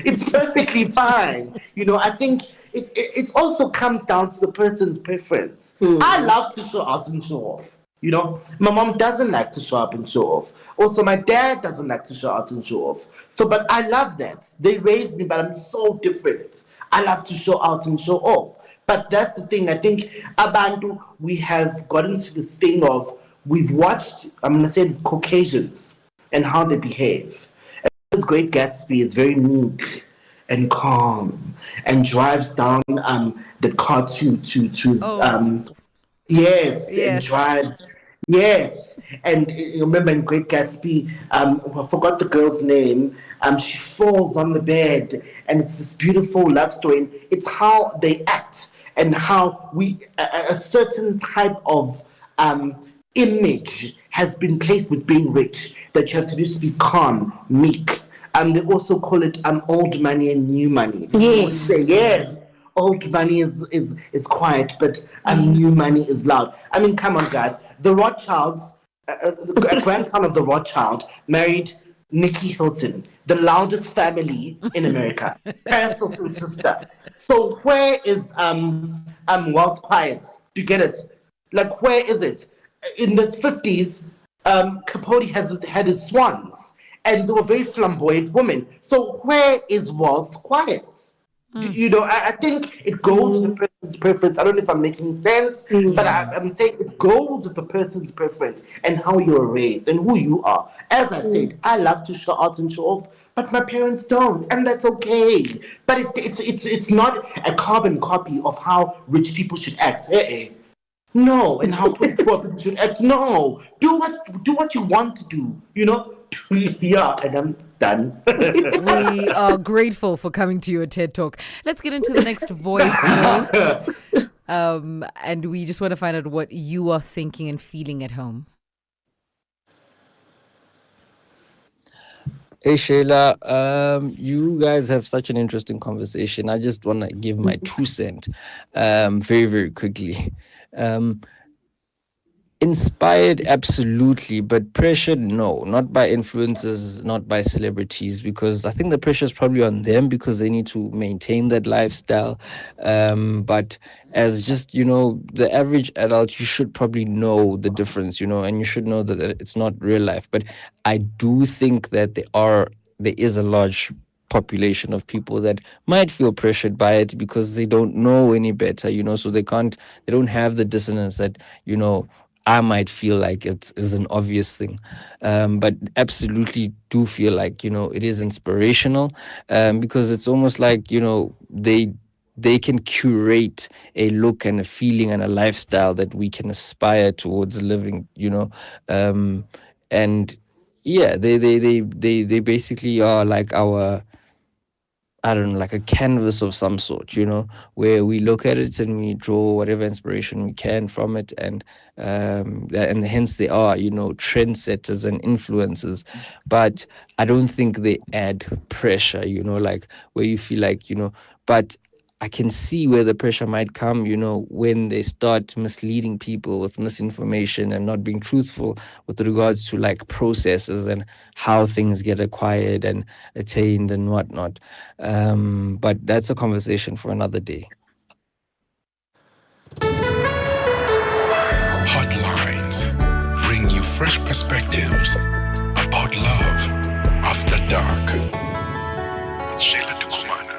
It's perfectly fine. You know, I think it also comes down to the person's preference. I love to show out and show off. You know, my mom doesn't like to show up and show off. Also, my dad doesn't like to show out and show off. So, but I love that. They raised me, but I'm so different. I love to show out and show off. But that's the thing. I think Abantu, we have gotten to this thing of, we've watched, I'm going to say this, Caucasians and how they behave. And this Great Gatsby is very meek and calm and drives down the car to his, yes, and drives. Yes, and you remember in Great Gatsby, I forgot the girl's name. She falls on the bed, and it's this beautiful love story. It's how they act and how a certain type of image has been placed with being rich, that you have to just be calm, meek. They also call it old money and new money. Yes. Say, yes. Old money is quiet, but new money is loud. I mean, come on, guys. The Rothschilds, the grandson of the Rothschild, married Nikki Hilton, the loudest family in America, Paris Hilton's sister. So where is Wealth Quiet? Do you get it? Like, where is it? In the 50s, Capote had his swans, and they were very flamboyant women. So where is Wealth Quiet? You know, I think it goes with the person's preference. I don't know if I'm making sense, but I'm saying it goes with the person's preference and how you're raised and who you are. As I said, I love to show out and show off, but my parents don't, and that's okay. But it's not a carbon copy of how rich people should act. No, and how poor people should act. No, do what you want to do. You know. Yeah, and I'm done. We are grateful for coming to your TED Talk. Let's get into the next voice note. And we just want to find out what you are thinking and feeling at home. Hey Sheila, you guys have such an interesting conversation. I just want to give my 2 cents very, very quickly. Inspired, absolutely, but pressured, no, not by influencers, not by celebrities, because I think the pressure is probably on them because they need to maintain that lifestyle. But as just, you know, the average adult, you should probably know the difference, you know, and you should know that it's not real life. But I do think that there is a large population of people that might feel pressured by it because they don't know any better, you know, so they don't have the dissonance that, you know, I might feel like it is an obvious thing, but absolutely do feel like, you know, it is inspirational, because it's almost like, you know, they can curate a look and a feeling and a lifestyle that we can aspire towards living, you know, and yeah, they basically are like our, I don't know, like a canvas of some sort, you know, where we look at it and we draw whatever inspiration we can from it, and hence they are, you know, trendsetters and influencers. But I don't think they add pressure, you know, like where you feel like, you know, but I can see where the pressure might come, you know, when they start misleading people with misinformation and not being truthful with regards to like processes and how things get acquired and attained and whatnot. But that's a conversation for another day. Heartlines bring you fresh perspectives about love after dark. With Sheila Ndikumana.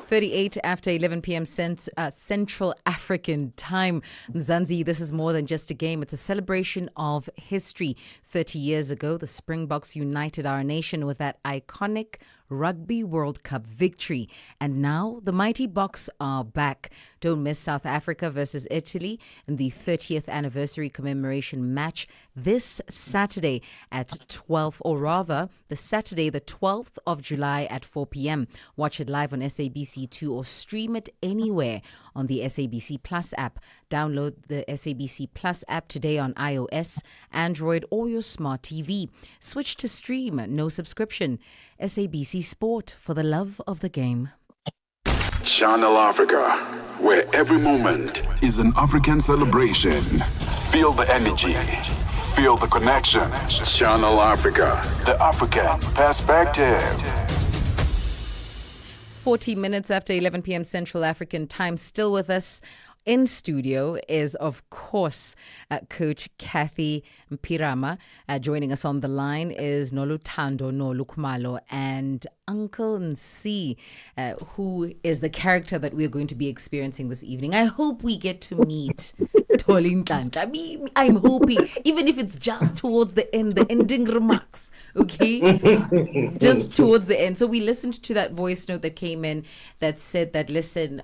38 after 11 p.m. Central African time. Mzansi, this is more than just a game. It's a celebration of history. 30 years ago, the Springboks united our nation with that iconic Rugby World Cup victory. And now the mighty Boks are back. Don't miss South Africa versus Italy in the 30th anniversary commemoration match this Saturday at 12, or rather the Saturday the 12th of July at 4 p.m. Watch it live on SABC2 or stream it anywhere on the SABC Plus app. Download the SABC Plus app today on iOS, Android, or your smart TV. Switch to stream, no subscription. SABC Sport, for the love of the game. Channel Africa, where every moment is an African celebration. Feel the energy, feel the connection. Channel Africa, the African perspective. 40 minutes after 11 p.m. Central African time. Still with us in studio is, of course, Coach Kathy Mpirama. Joining us on the line is Noluthando Nolukhumalo and Uncle Nsi, who is the character that we're going to be experiencing this evening. I hope we get to meet Tolintlanhla. I mean, I'm hoping, even if it's just towards the end, the ending remarks. Okay, just towards the end. So we listened to that voice note that came in that said that, listen,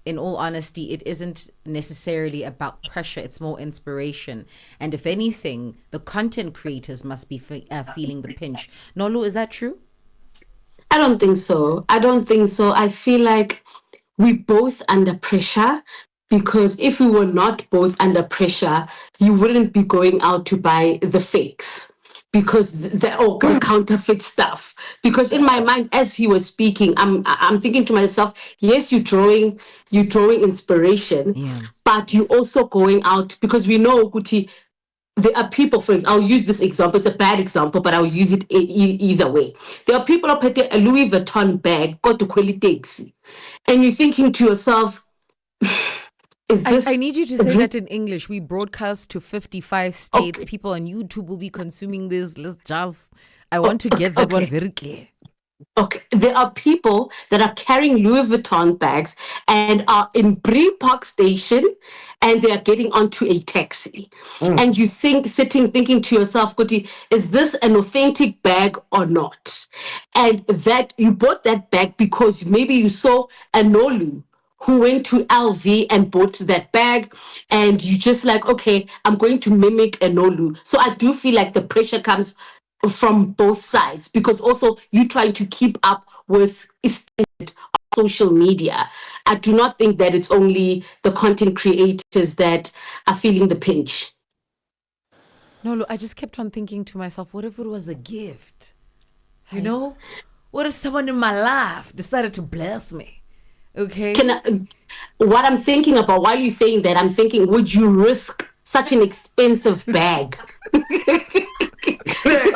in all honesty, it isn't necessarily about pressure. It's more inspiration. And if anything, the content creators must be feeling the pinch. Nolu, is that true? I don't think so. I feel like we're both under pressure, because if we were not both under pressure, you wouldn't be going out to buy the fakes. Because the counterfeit stuff. Because in my mind, as he was speaking, I'm thinking to myself, yes, you're drawing inspiration, but you also going out, because we know Kuti, there are people, for instance, I'll use this example. It's a bad example, but I'll use it either way. There are people who put a Louis Vuitton bag, got to quality taxi, and you're thinking to yourself, I need you to say that in English. We broadcast to 55 states. Okay. People on YouTube will be consuming this. I want to get that one very clear. Okay, there are people that are carrying Louis Vuitton bags and are in Bree Park Station, and they are getting onto a taxi. And you thinking to yourself, Kuti, is this an authentic bag or not? And that you bought that bag because maybe you saw a Nolu who went to LV and bought that bag, and you just like, okay, I'm going to mimic a Nolu. So I do feel like the pressure comes from both sides, because also you trying to keep up with social media. I do not think that it's only the content creators that are feeling the pinch. No, look, I just kept on thinking to myself, what if it was a gift? You know? What if someone in my life decided to bless me? Okay. What I'm thinking about while you're saying that, I'm thinking, would you risk such an expensive bag?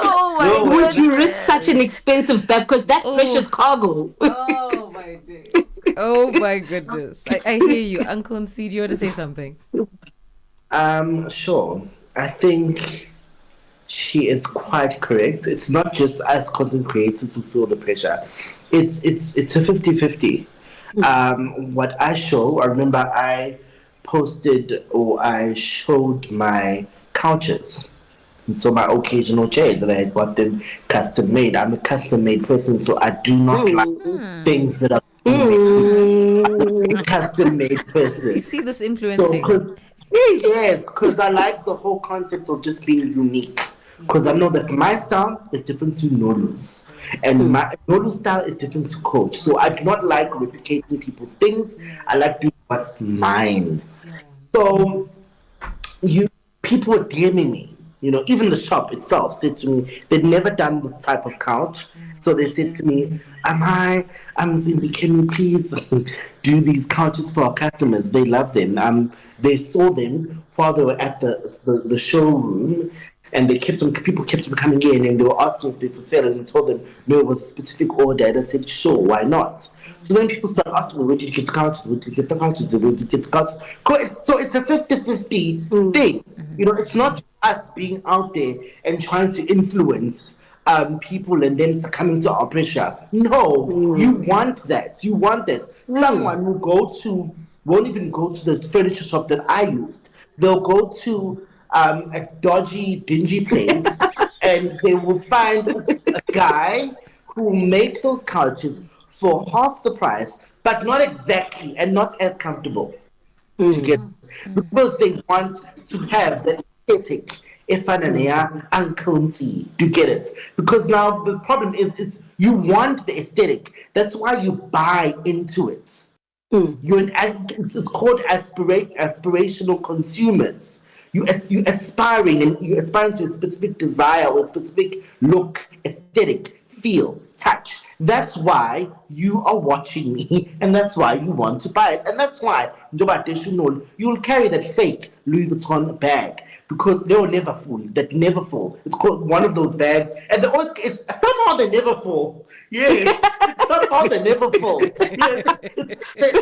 Oh my God. Would you risk such an expensive bag? Because that's precious cargo. Oh my days. Oh my goodness. I hear you. Uncle Nsi, do you want to say something? Sure. I think she is quite correct. It's not just us content creators who feel the pressure. It's a 50-50. What I remember I posted or I showed my couches. And so my occasional chairs, and I got them custom made. I'm a custom made person, so I do not like things that are custom made person. You see this influencing? Yes, because I like the whole concept of just being unique. Because I know that my style is different to Nolu's. And my Nolu style is different to Coach. So I do not like replicating people's things. I like doing what's mine. So people were DMing me. You know, even the shop itself said to me, they'd never done this type of couch. So they said to me, can you please do these couches for our customers? They love them. They saw them while they were at the showroom, and people kept on coming in, and they were asking if they're for sale, and I told them, no, it was a specific order, and I said, sure, why not? So then people started asking me, where did you get the couches? Where did you get the couches? Where did you get the couches? So it's a 50-50 thing. You know, it's not us being out there and trying to influence people and them succumbing to our pressure. No, you want that. You want that. Someone who won't even go to the furniture shop that I used. They'll go to a dodgy, dingy place and they will find a guy who will make those couches for half the price, but not exactly and not as comfortable to get, because they want to have that aesthetic. Uncle Nsi, to get it, because now the problem is you want the aesthetic. That's why you buy into it. It's called aspirational consumers. You're aspiring to a specific desire or a specific look, aesthetic, feel, touch. That's why you are watching me, and that's why you want to buy it, and that's why you'll carry that fake Louis Vuitton bag, because they will never fall. That never fall. It's called one of those bags, and somehow they never fall. Yes, somehow they never fall. Yes,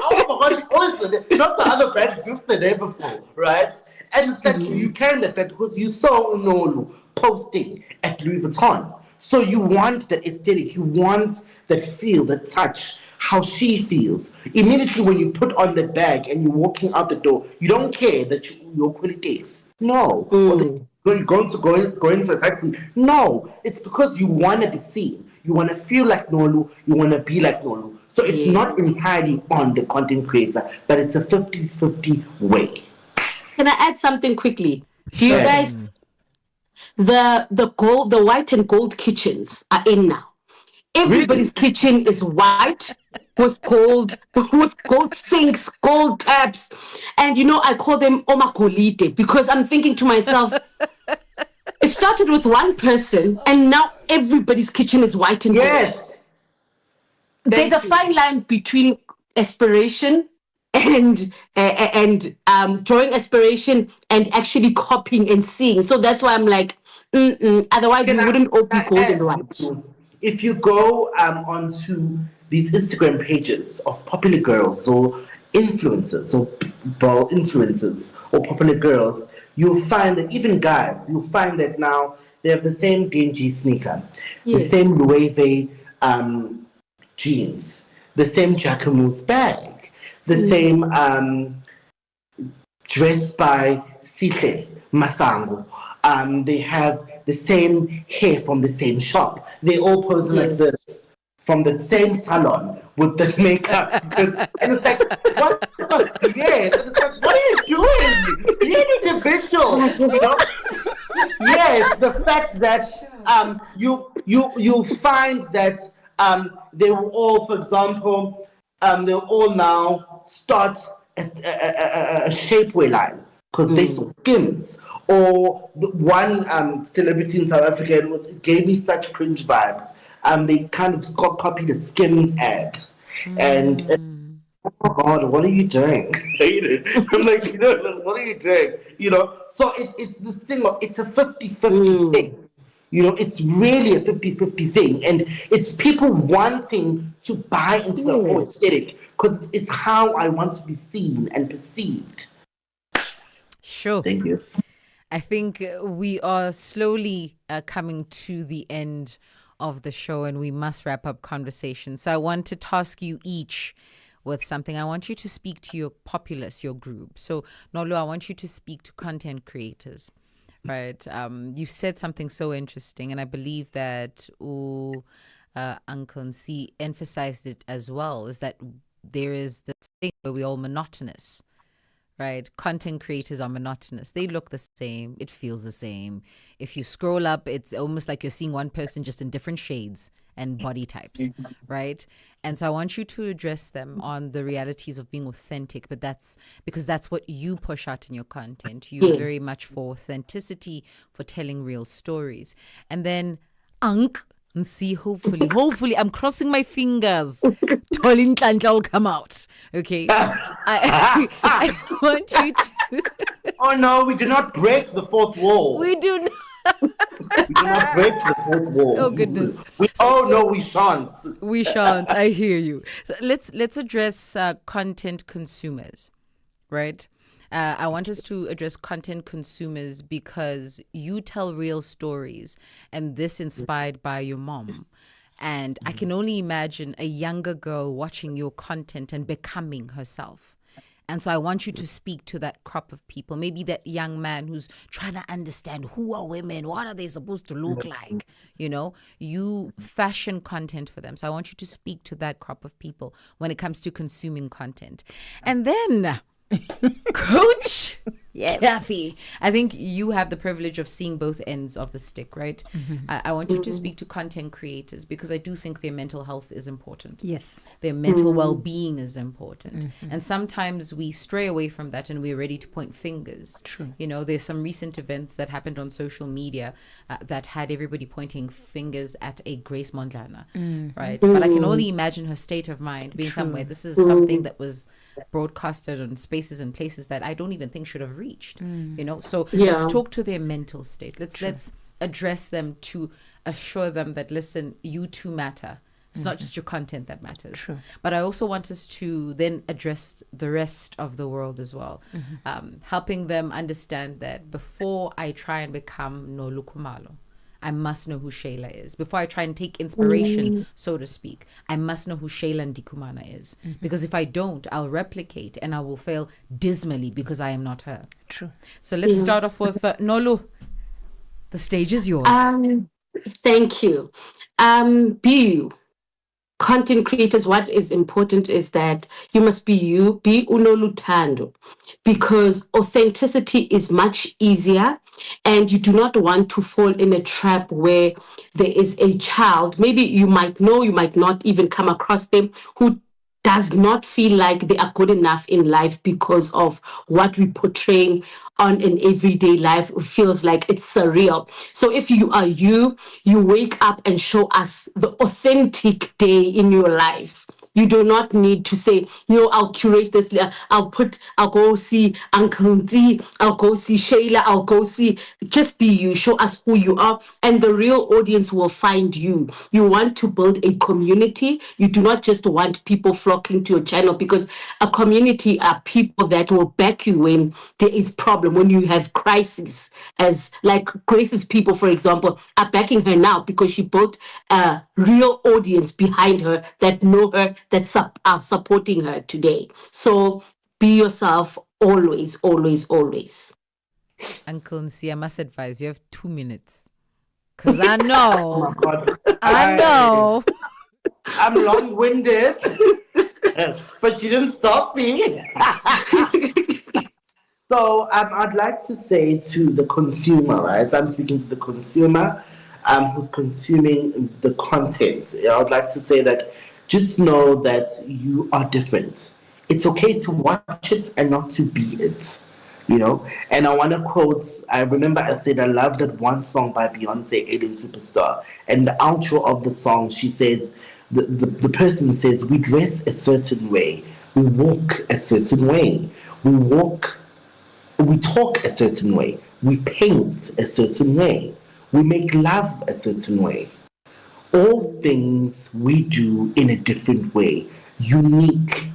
oh my God, it's always not the other bags, just the never fall, right? And it's like you carry that bag because you saw Nolu posting at Louis Vuitton. So you want that aesthetic, you want that feel, that touch, how she feels. Immediately when you put on the bag and you're walking out the door, you don't care that your quality is. No. Or going to a taxi. No. It's because you want to be seen. You want to feel like Nolu. You want to be like Nolu. So it's not entirely on the content creator, but it's a 50-50 way. Can I add something quickly? Do you guys... The white and gold kitchens are in now. Everybody's kitchen is white with gold sinks, gold taps, and I call them omakolite because I'm thinking to myself, it started with one person and now everybody's kitchen is white and gold. Yes. There's a fine line between aspiration and drawing inspiration and actually copying and seeing. So that's why I'm like, otherwise we wouldn't all be golden white. If you go onto these Instagram pages of popular girls or influencers or influencers or popular girls, you'll find that even guys, you'll find that now they have the same dingy sneaker, the same Loewe jeans, the same Jacquemus bag, the same dress by Sihle Masango. They have the same hair from the same shop. They all pose like this from the same salon with the makeup. And it's like, what the fuck? Yeah, it's like, what are you doing? Be an individual. You know? Yes, the fact that you find that they will all, for example, they'll all now start a shapewear line because they saw Skims. Or the one celebrity in South Africa, it gave me such cringe vibes. They kind of copied a Skims ad. And oh God, what are you doing? I'm like, what are you doing? So it's this thing of, it's a 50-50 thing. It's really a 50-50 thing. And it's people wanting to buy into the whole aesthetic because it's how I want to be seen and perceived. Sure. Thank you. I think we are slowly coming to the end of the show and we must wrap up conversation. So I want to task you each with something. I want you to speak to your populace, your group. So Nolu, I want you to speak to content creators, right? You said something so interesting and I believe that Uncle Nsi emphasized it as well, is that there is this thing where we're all monotonous. Right? Content creators are monotonous. They look the same. It feels the same. If you scroll up, it's almost like you're seeing one person just in different shades and body types, right? And so I want you to address them on the realities of being authentic, but that's because that's what you push out in your content. You're very much for authenticity, for telling real stories. And then and see, hopefully, I'm crossing my fingers. Tolintlantla will come out. Okay. I want you to. Oh no, we do not break the fourth wall. We do not. We do not break the fourth wall. Oh goodness. No, we shan't. We shan't. I hear you. So let's address content consumers, right? I want us to address content consumers because you tell real stories and this inspired by your mom. And I can only imagine a younger girl watching your content and becoming herself. And so I want you to speak to that crop of people, maybe that young man who's trying to understand who are women, what are they supposed to look like? You fashion content for them. So I want you to speak to that crop of people when it comes to consuming content. And then Coach Kathy, I think you have the privilege of seeing both ends of the stick, right? I want you to speak to content creators because I do think their mental health is important. Yes. Their mental well-being is important. And sometimes we stray away from that and we're ready to point fingers. True. There's some recent events that happened on social media that had everybody pointing fingers at a Grace Mondlane, right? But I can only imagine her state of mind being somewhere. This is something that was broadcasted on spaces and places that I don't even think should have reached, So let's talk to their mental state. Let's address them to assure them that, listen, you too matter. It's not just your content that matters. True. But I also want us to then address the rest of the world as well, helping them understand that before I try and become Nolu Khumalo, I must know who Sheila is. Before I try and take inspiration, so to speak, I must know who Sheila Ndikumana is. Because if I don't, I'll replicate and I will fail dismally because I am not her. True. So let's start off with Nolu. The stage is yours. Thank you. Be you. Content creators, what is important is that you must be you, be unoluthando, because authenticity is much easier and you do not want to fall in a trap where there is a child, maybe you might know, you might not even come across them, who does not feel like they are good enough in life because of what we portraying on an everyday life. It feels like it's surreal. So if you are you wake up and show us the authentic day in your life. You do not need to say, I'll curate this. I'll go see Uncle D. I'll go see Sheila. I'll go see. Just be you. Show us who you are, and the real audience will find you. You want to build a community. You do not just want people flocking to your channel, because a community are people that will back you when there is problem, when you have crisis. As like Grace's people, for example, are backing her now because she built a real audience behind her that know her, that are supporting her today. So be yourself always, always, always. Uncle Nsi, I must advise you have 2 minutes. Because I know. Oh my God. I know. I'm long-winded, but you didn't stop me. So I'd like to say to the consumer, right? I'm speaking to the consumer who's consuming the content. I would like to say that just know that you are different. It's okay to watch it and not to be it, And I want to quote, I remember I said, I love that one song by Beyonce, Alien Superstar. And the outro of the song, she says, the person says, we dress a certain way, we walk a certain way, we talk a certain way, we paint a certain way, we make love a certain way. All things we do in a different way, unique,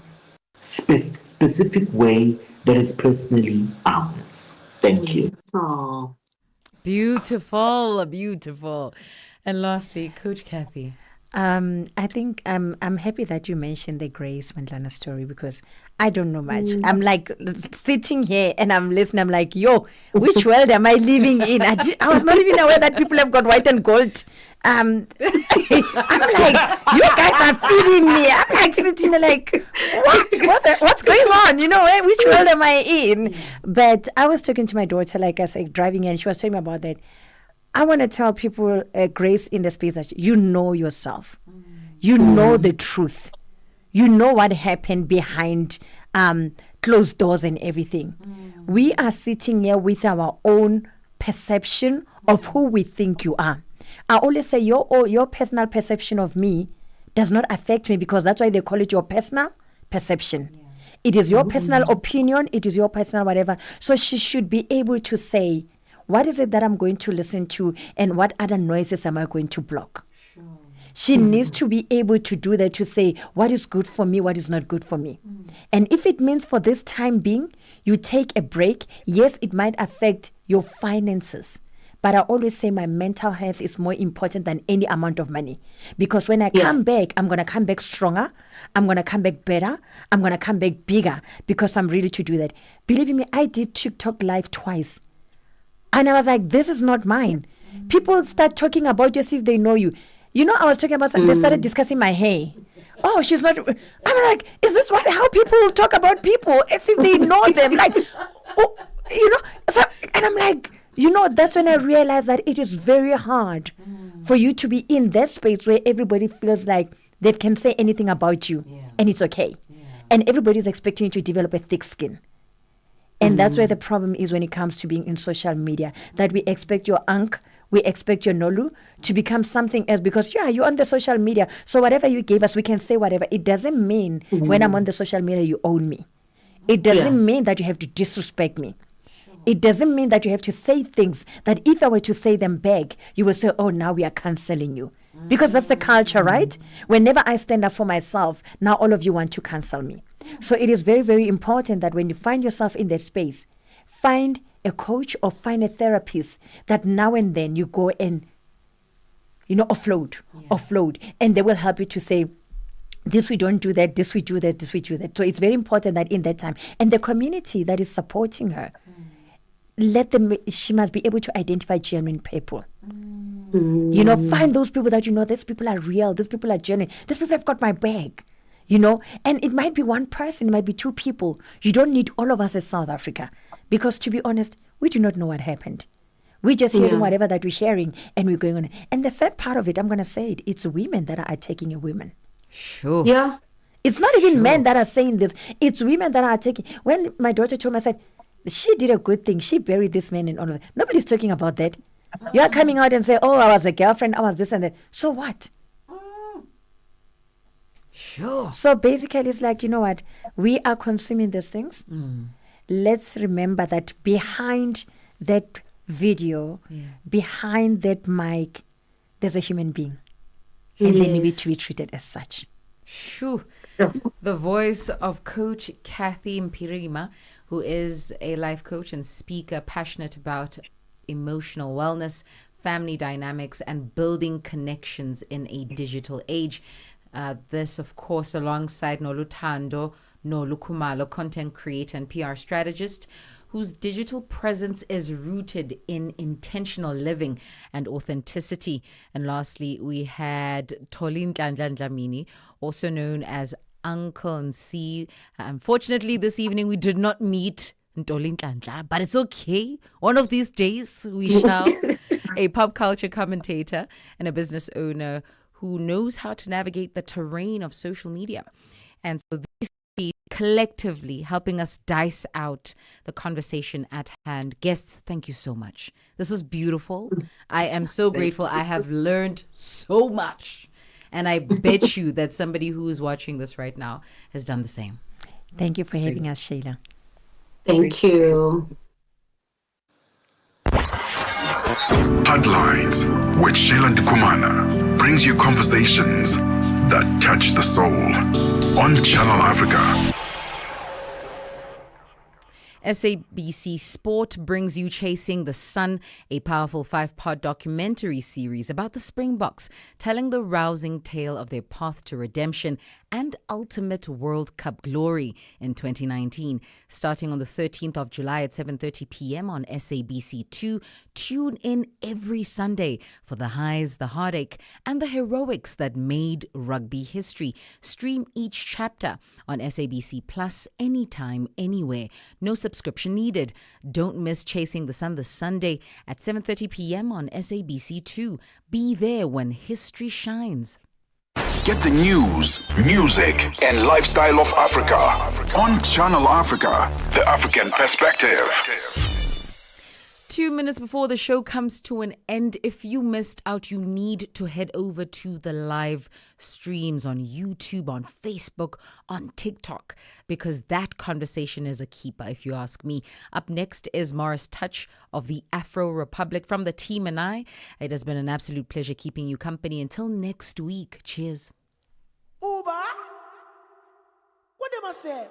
specific way that is personally ours. Thank you. Oh, Beautiful, beautiful. And lastly, Coach Kathy. I think I'm happy that you mentioned the Grace Mandlana story, because I don't know much. I'm like sitting here and I'm listening. I'm like, yo, which world am I living in? I was not even aware that people have got white and gold. I'm like, you guys are feeding me. I'm like sitting there like, what's going on? Which world am I in? But I was talking to my daughter, like I said, driving, and she was telling me about that. I want to tell people, Grace, in the space that you know yourself. You know the truth. You know what happened behind closed doors and everything. We are sitting here with our own perception of who we think you are. I always say your personal perception of me does not affect me, because that's why they call it your personal perception. Yeah. It is your personal opinion. It is your personal whatever. So she should be able to say, what is it that I'm going to listen to, and what other noises am I going to block? Sure. She needs to be able to do that, to say what is good for me, what is not good for me. And if it means for this time being, you take a break, yes, it might affect your finances. But I always say my mental health is more important than any amount of money. Because when I come back, I'm going to come back stronger. I'm going to come back better. I'm going to come back bigger, because I'm ready to do that. Believe me, I did TikTok live twice. And I was like, this is not mine. People start talking about you as if they know you. I was talking about, they started discussing my hair. Oh, she's not. I'm like, is this how people talk about people as if they know them? Like, so, and I'm like, that's when I realized that it is very hard for you to be in that space where everybody feels like they can say anything about you and it's okay. Yeah. And everybody's expecting you to develop a thick skin. And that's where the problem is when it comes to being in social media, that we expect your Ankh, we expect your Nolu to become something else, because, you're on the social media. So whatever you gave us, we can say whatever. It doesn't mean when I'm on the social media, you own me. It doesn't mean that you have to disrespect me. It doesn't mean that you have to say things that if I were to say them back, you will say, oh, now we are canceling you. Because that's the culture, right? Whenever I stand up for myself, now all of you want to cancel me. So it is very, very important that when you find yourself in that space, find a coach or find a therapist that now and then you go and, offload. And they will help you to say, this we don't do that, this we do that, this we do that. So it's very important that in that time, and the community that is supporting her, she must be able to identify genuine people. Find those people that these people are real, these people are genuine, these people have got my back. And it might be one person, it might be two people. You don't need all of us as South Africa, because to be honest, we do not know what happened. We're just hearing whatever that we're hearing, and we're going on. And the sad part of it, I'm going to say it, it's women that are attacking a women. Sure. Yeah. It's not even men that are saying this. It's women that are attacking. When my daughter told me, I said, she did a good thing. She buried this man and all of that. Nobody's talking about that. You are coming out and say, oh, I was a girlfriend, I was this and that. So what? Sure. So basically, it's like, you know what? We are consuming these things. Let's remember that behind that video, behind that mic, there's a human being. And they need to be treated as such. Shoo. The voice of Coach Kathy Mpirima, who is a life coach and speaker passionate about emotional wellness, family dynamics, and building connections in a digital age. This, of course, alongside Nolutando Nolukumalo, content creator and PR strategist, whose digital presence is rooted in intentional living and authenticity. And lastly, we had Tolin Ndlamini, also known as Uncle Nsi. Unfortunately, this evening we did not meet Ntolin Ndla, but it's okay. One of these days we shall. A pop culture commentator and a business owner who knows how to navigate the terrain of social media. And so these three collectively helping us dice out the conversation at hand. Guests, thank you so much. This was beautiful. I am so grateful. I have learned so much. And I bet you that somebody who is watching this right now has done the same. Thank you for having us, Sheila. Thank you. Heartlines with Sheila Ndikumana brings you conversations that touch the soul on Channel Africa. SABC Sport brings you Chasing the Sun, a powerful 5-part documentary series about the Springboks, telling the rousing tale of their path to redemption and ultimate World Cup glory in 2019. Starting on the 13th of July at 7:30 p.m. on SABC2, tune in every Sunday for the highs, the heartache, and the heroics that made rugby history. Stream each chapter on SABC Plus anytime, anywhere. No subscription needed. Don't miss Chasing the Sun this Sunday at 7:30 p.m. on SABC2. Be there when history shines. Get the news, music, and lifestyle of Africa on Channel Africa, the African perspective. 2 minutes before the show comes to an end, if you missed out, you need to head over to the live streams on YouTube, on Facebook, on TikTok, because that conversation is a keeper, if you ask me. Up next is Morris Touch of the Afro Republic. From the team and I, it has been an absolute pleasure keeping you company. Until next week, cheers. Uba, what am I say?